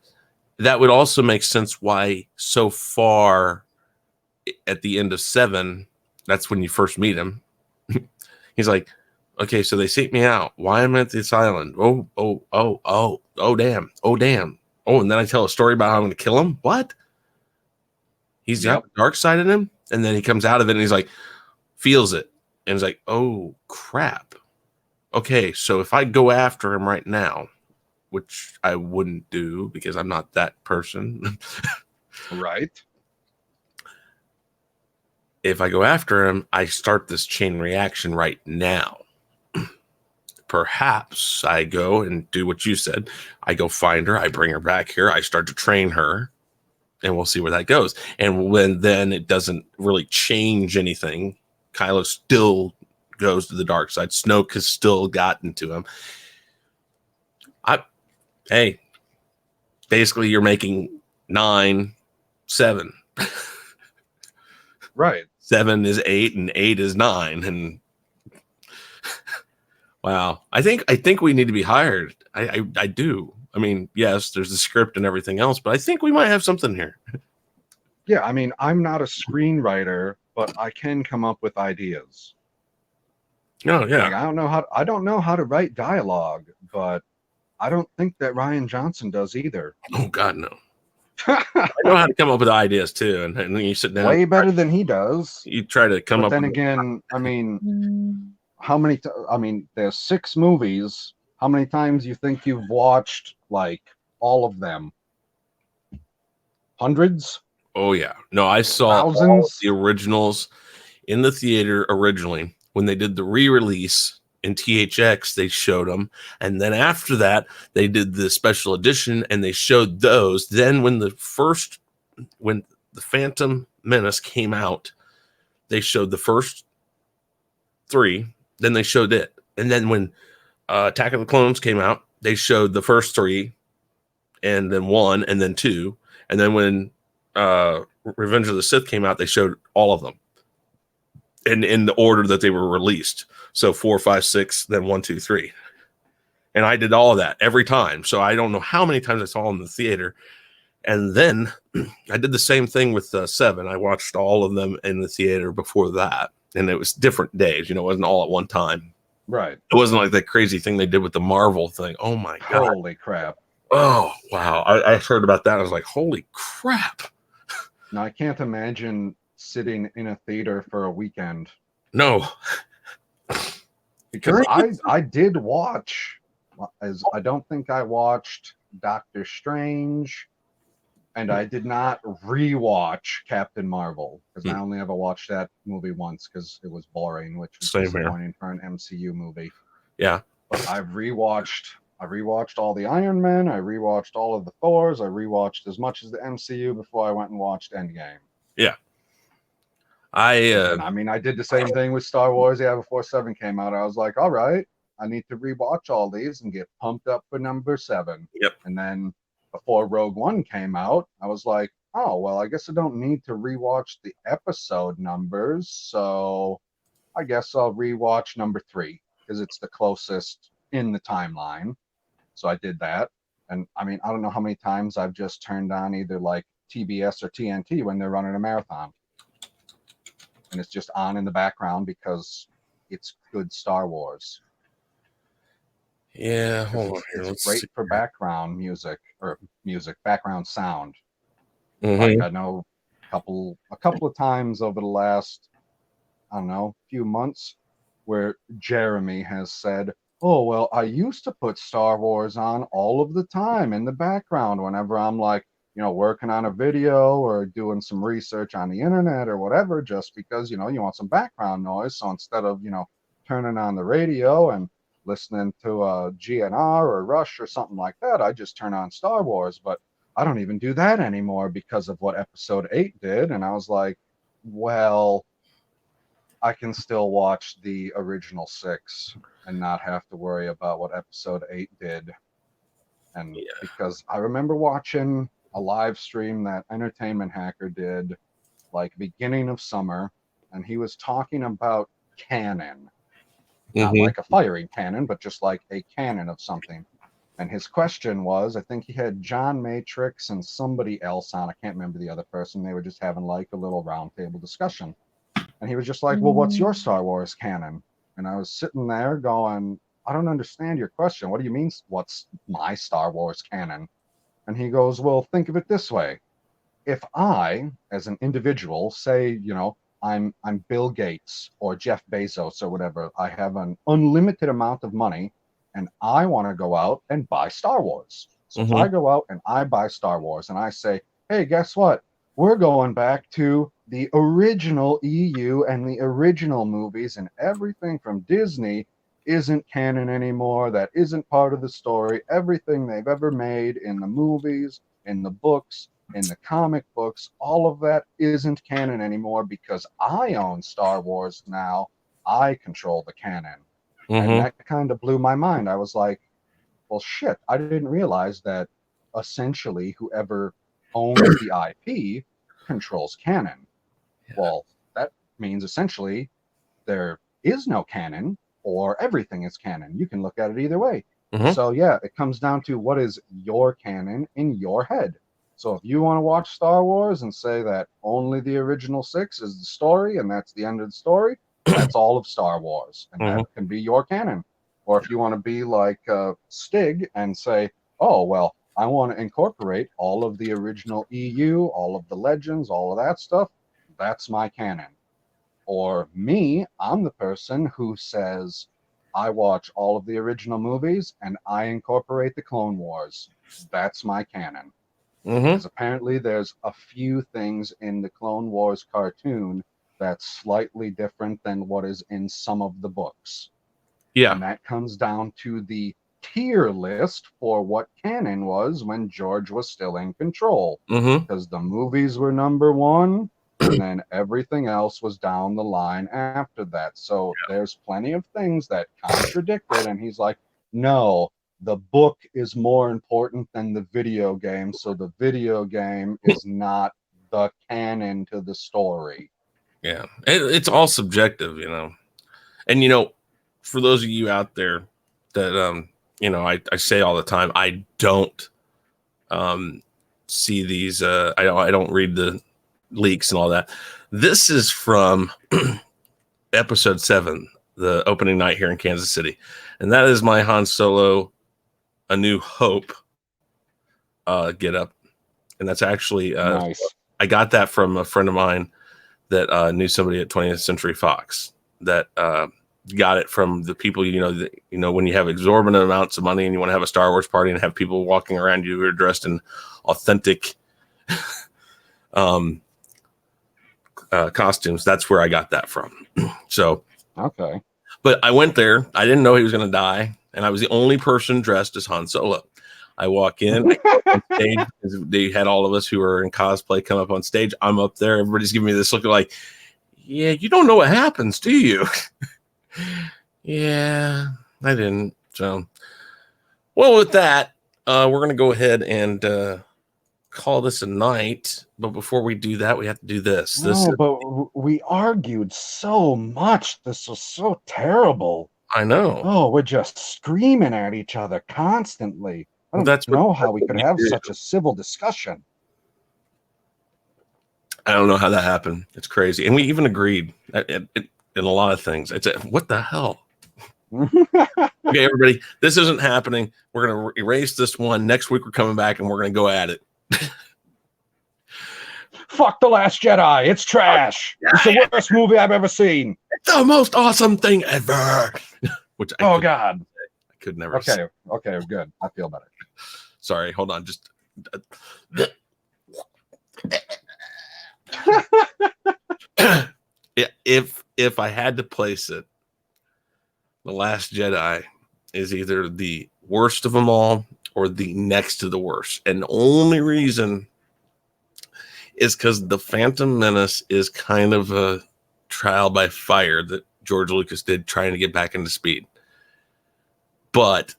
that would also make sense why so far at the end of 7, that's when you first meet him. He's like, okay, so they seek me out. Why am I at this island? Oh, damn. Oh, and then I tell a story about how I'm going to kill him. What? He's got the dark side in him. And then he comes out of it and he's like, feels it. And he's like, oh, crap. Okay, so if I go after him right now, which I wouldn't do because I'm not that person. Right. If I go after him, I start this chain reaction right now. Perhaps I go and do what you said. I go find her. I bring her back here. I start to train her. and we'll see where that goes. And when then it doesn't really change anything, Kylo still goes to the dark side. Snoke has still gotten to him. Hey, basically you're making 9, 7. Right. 7 is 8 and 8 is 9. And wow, I think we need to be hired. I do. I mean, yes, there's the script and everything else, but I think we might have something here. Yeah, I mean, I'm not a screenwriter, but I can come up with ideas. Oh yeah. Like, I don't know how to write dialogue, but I don't think that Ryan Johnson does either. Oh God, no. I know how to come up with ideas too, and then you sit down. Way better than he does. You try to come but up. Then with again, I mean, how many? I mean, there's 6 movies. How many times you think you've watched like all of them? Hundreds? Oh yeah, no, I saw all Thousands? the originals in the theater originally when they did the re-release in THX. They showed them, and then after that, they did the special edition and they showed those. Then when the Phantom Menace came out, they showed the first 3. Then they showed it, and then when Attack of the Clones came out, they showed the first 3, and then 1, and then 2, and then when Revenge of the Sith came out, they showed all of them in the order that they were released. So 4, 5, 6, then 1, 2, 3. And I did all of that every time. So I don't know how many times I saw them in the theater. And then I did the same thing with 7. I watched all of them in the theater before that. And it was different days. It wasn't all at one time. Right. It wasn't like that crazy thing they did with the Marvel thing. Oh my God. Holy crap. Oh, wow. I heard about that. I was like, holy crap. Now, I can't imagine sitting in a theater for a weekend. No. Because I did watch, I don't think I watched Doctor Strange, and I did not rewatch Captain Marvel, because I only ever watched that movie once because it was boring, which was disappointing for an MCU movie. Yeah. But I rewatched all the Iron Men, I rewatched all of the Thors, I rewatched as much as the MCU before I went and watched Endgame. Yeah. And I mean, I did the same thing with Star Wars. Yeah, before 7 came out, I was like, all right, I need to rewatch all these and get pumped up for number 7. Yep. And then before Rogue One came out, I was like, oh, well, I guess I don't need to rewatch the episode numbers. So I guess I'll rewatch number 3 because it's the closest in the timeline. So I did that. And I mean, I don't know how many times I've just turned on either like TBS or TNT when they're running a marathon. And it's just on in the background because it's good Star Wars. Yeah, hold on here. It's great for background music or background sound. Mm-hmm. Like I know a couple of times over the last, I don't know, few months where Jeremy has said, oh, well, I used to put Star Wars on all of the time in the background whenever I'm like, working on a video or doing some research on the internet or whatever, just because, you want some background noise. So instead of, turning on the radio and listening to a GNR or Rush or something like that, I just turn on Star Wars. But I don't even do that anymore because of what episode 8 did. And I was like, well, I can still watch the original 6 and not have to worry about what episode 8 did. And because I remember watching a live stream that Entertainment Hacker did like beginning of summer, and he was talking about canon, not like a firing cannon, but just like a cannon of something. And his question was, I think he had John Matrix and somebody else on, I can't remember the other person. They were just having like a little roundtable discussion. And he was just like, well, what's your Star Wars canon? And I was sitting there going, I don't understand your question. What do you mean, what's my Star Wars canon? And he goes, well, think of it this way. If I, as an individual, say, I'm Bill Gates or Jeff Bezos or whatever, I have an unlimited amount of money and I want to go out and buy Star Wars. So if I go out and I buy Star Wars and I say, hey, guess what? We're going back to the original EU and the original movies, and everything from Disney isn't canon anymore. That isn't part of the story. Everything they've ever made in the movies, in the books, in the comic books, all of that isn't canon anymore because I own Star Wars now. I control the canon. And Mm-hmm. that kind of blew my mind. I was like, well, shit, I didn't realize that essentially whoever owns the IP controls canon. Well, that means essentially there is no canon or everything is canon. You can look at it either way. Mm-hmm. So, yeah, it comes down to what is your canon in your head. So, if you want to watch Star Wars and say that only the original 6 is the story and that's the end of the story, that's all of Star Wars. And Mm-hmm. that can be your canon. Or if you want to be like Stig and say, oh, well, I want to incorporate all of the original EU, all of the legends, all of that stuff, that's my canon. Or me, I'm the person who says, I watch all of the original movies and I incorporate the Clone Wars. That's my canon. Mm-hmm. Because apparently there's a few things in the Clone Wars cartoon that's slightly different than what is in some of the books. Yeah. And that comes down to the tier list for what canon was when George was still in control. Mm-hmm. Because the movies were number one, and then everything else was down the line after that. So there's plenty of things that contradict it. And he's like, no, the book is more important than the video game. So the video game is not the canon to the story. Yeah. It's all subjective, you know. And, you know, for those of you out there that, you know, I say all the time, I don't see these. I don't read the leaks and all that. This is from episode 7, the opening night here in Kansas City. And that is my Han Solo A New Hope get up. And that's actually, Nice. I got that from a friend of mine that knew somebody at 20th Century Fox that got it from the people, you know, when you have exorbitant amounts of money and you want to have a Star Wars party and have people walking around you who are dressed in authentic costumes. That's where I got that from. So, okay. But I went there. I didn't know he was going to die. And I was the only person dressed as Han Solo. I walk in, on stage. They had all of us who were in cosplay come up on stage. I'm up there. Everybody's giving me this look like, yeah, you don't know what happens, do you? Yeah, I didn't. So, well, with that, we're going to go ahead and call this a night. But before we do that, we have to do this. But we argued so much. This was so terrible. I know. Oh, we're just screaming at each other constantly. I don't know how we could have such a civil discussion. I don't know how that happened. It's crazy. And we even agreed in a lot of things. What the hell? Okay, everybody, this isn't happening. We're going to erase this one. Next week, we're coming back and we're going to go at it. Fuck The Last Jedi. It's trash. It's the worst movie I've ever seen. It's the most awesome thing ever. Which God. I could never say. Okay, good. I feel better. Sorry, hold on. Just yeah, if I had to place it, The Last Jedi is either the worst of them all or the next to the worst. And the only reason is because The Phantom Menace is kind of a trial by fire that George Lucas did trying to get back into speed. But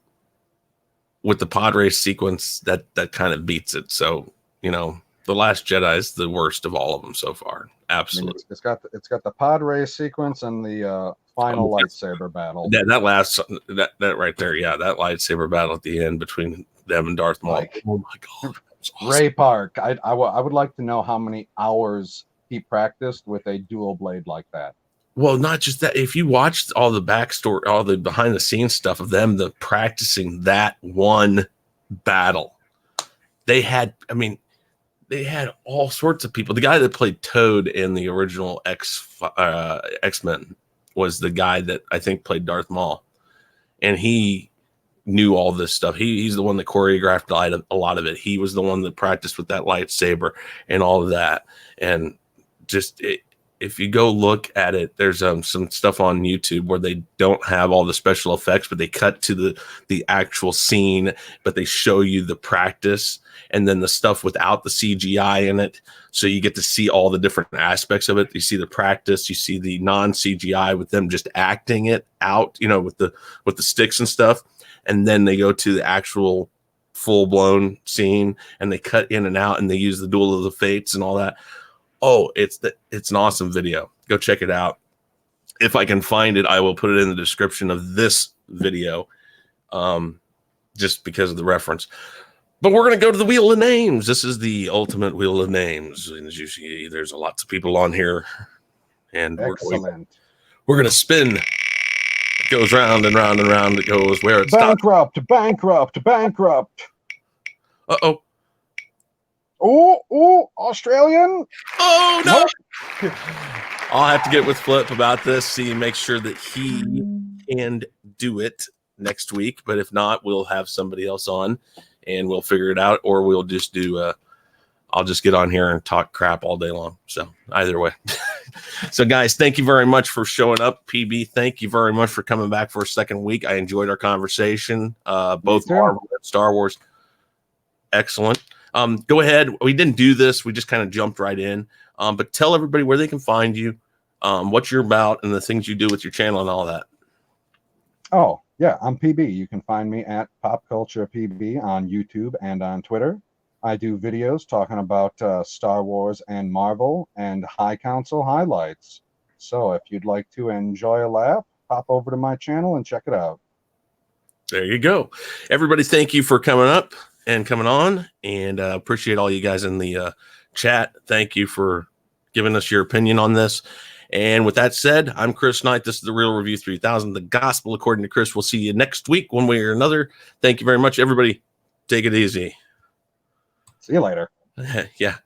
with the pod race sequence, that kind of beats it. So, you know, The Last Jedi is the worst of all of them so far. Absolutely. I mean, it's got the pod race sequence and the final lightsaber battle. That right there, yeah, that lightsaber battle at the end between them and Darth Maul. Oh my god, awesome. Ray Park. I would like to know how many hours he practiced with a dual blade like that. Well, not just that. If you watched all the backstory, all the behind the scenes stuff of them, the practicing that one battle, they had all sorts of people. The guy that played Toad in the original X-Men was the guy that I think played Darth Maul, and he knew all this stuff. He's the one that choreographed a lot of it. He was the one that practiced with that lightsaber and all of that, and just if you go look at it, there's some stuff on YouTube where they don't have all the special effects, but they cut to the actual scene, but they show you the practice and then the stuff without the CGI in it. So you get to see all the different aspects of it. You see the practice, you see the non-CGI with them just acting it out, you know, with the sticks and stuff. And then they go to the actual full-blown scene and they cut in and out and they use the Duel of the Fates and all that. Oh, it's an awesome video. Go check it out. If I can find it, I will put it in the description of this video, just because of the reference. But we're going to go to the Wheel of Names. This is the ultimate Wheel of Names. And as you see, there's lots of people on here. And Excellent. We're going to spin. It goes round and round and round. It goes where it stops. Bankrupt. Uh-oh. Oh, Australian. Oh, no. I'll have to get with Flip about this, see, make sure that he can do it next week. But if not, we'll have somebody else on and we'll figure it out, or we'll just do I'll just get on here and talk crap all day long. So either way. So guys, thank you very much for showing up. PB, thank you very much for coming back for a second week. I enjoyed our conversation. Both Marvel and Star Wars. Excellent. Go ahead. We didn't do this. We just kind of jumped right in. But tell everybody where they can find you, what you're about, and the things you do with your channel and all that. Oh, yeah, I'm PB. You can find me at Pop Culture PB on YouTube and on Twitter. I do videos talking about Star Wars and Marvel and High Council highlights. So if you'd like to enjoy a laugh, pop over to my channel and check it out. There you go. Everybody, thank you for coming up and coming on, and appreciate all you guys in the chat. Thank you for giving us your opinion on this. And with that said, I'm Chris Knight. This is The Real Review 3000, the gospel according to Chris. We'll see you next week one way or another. Thank you very much, everybody. Take it easy. See you later. Yeah.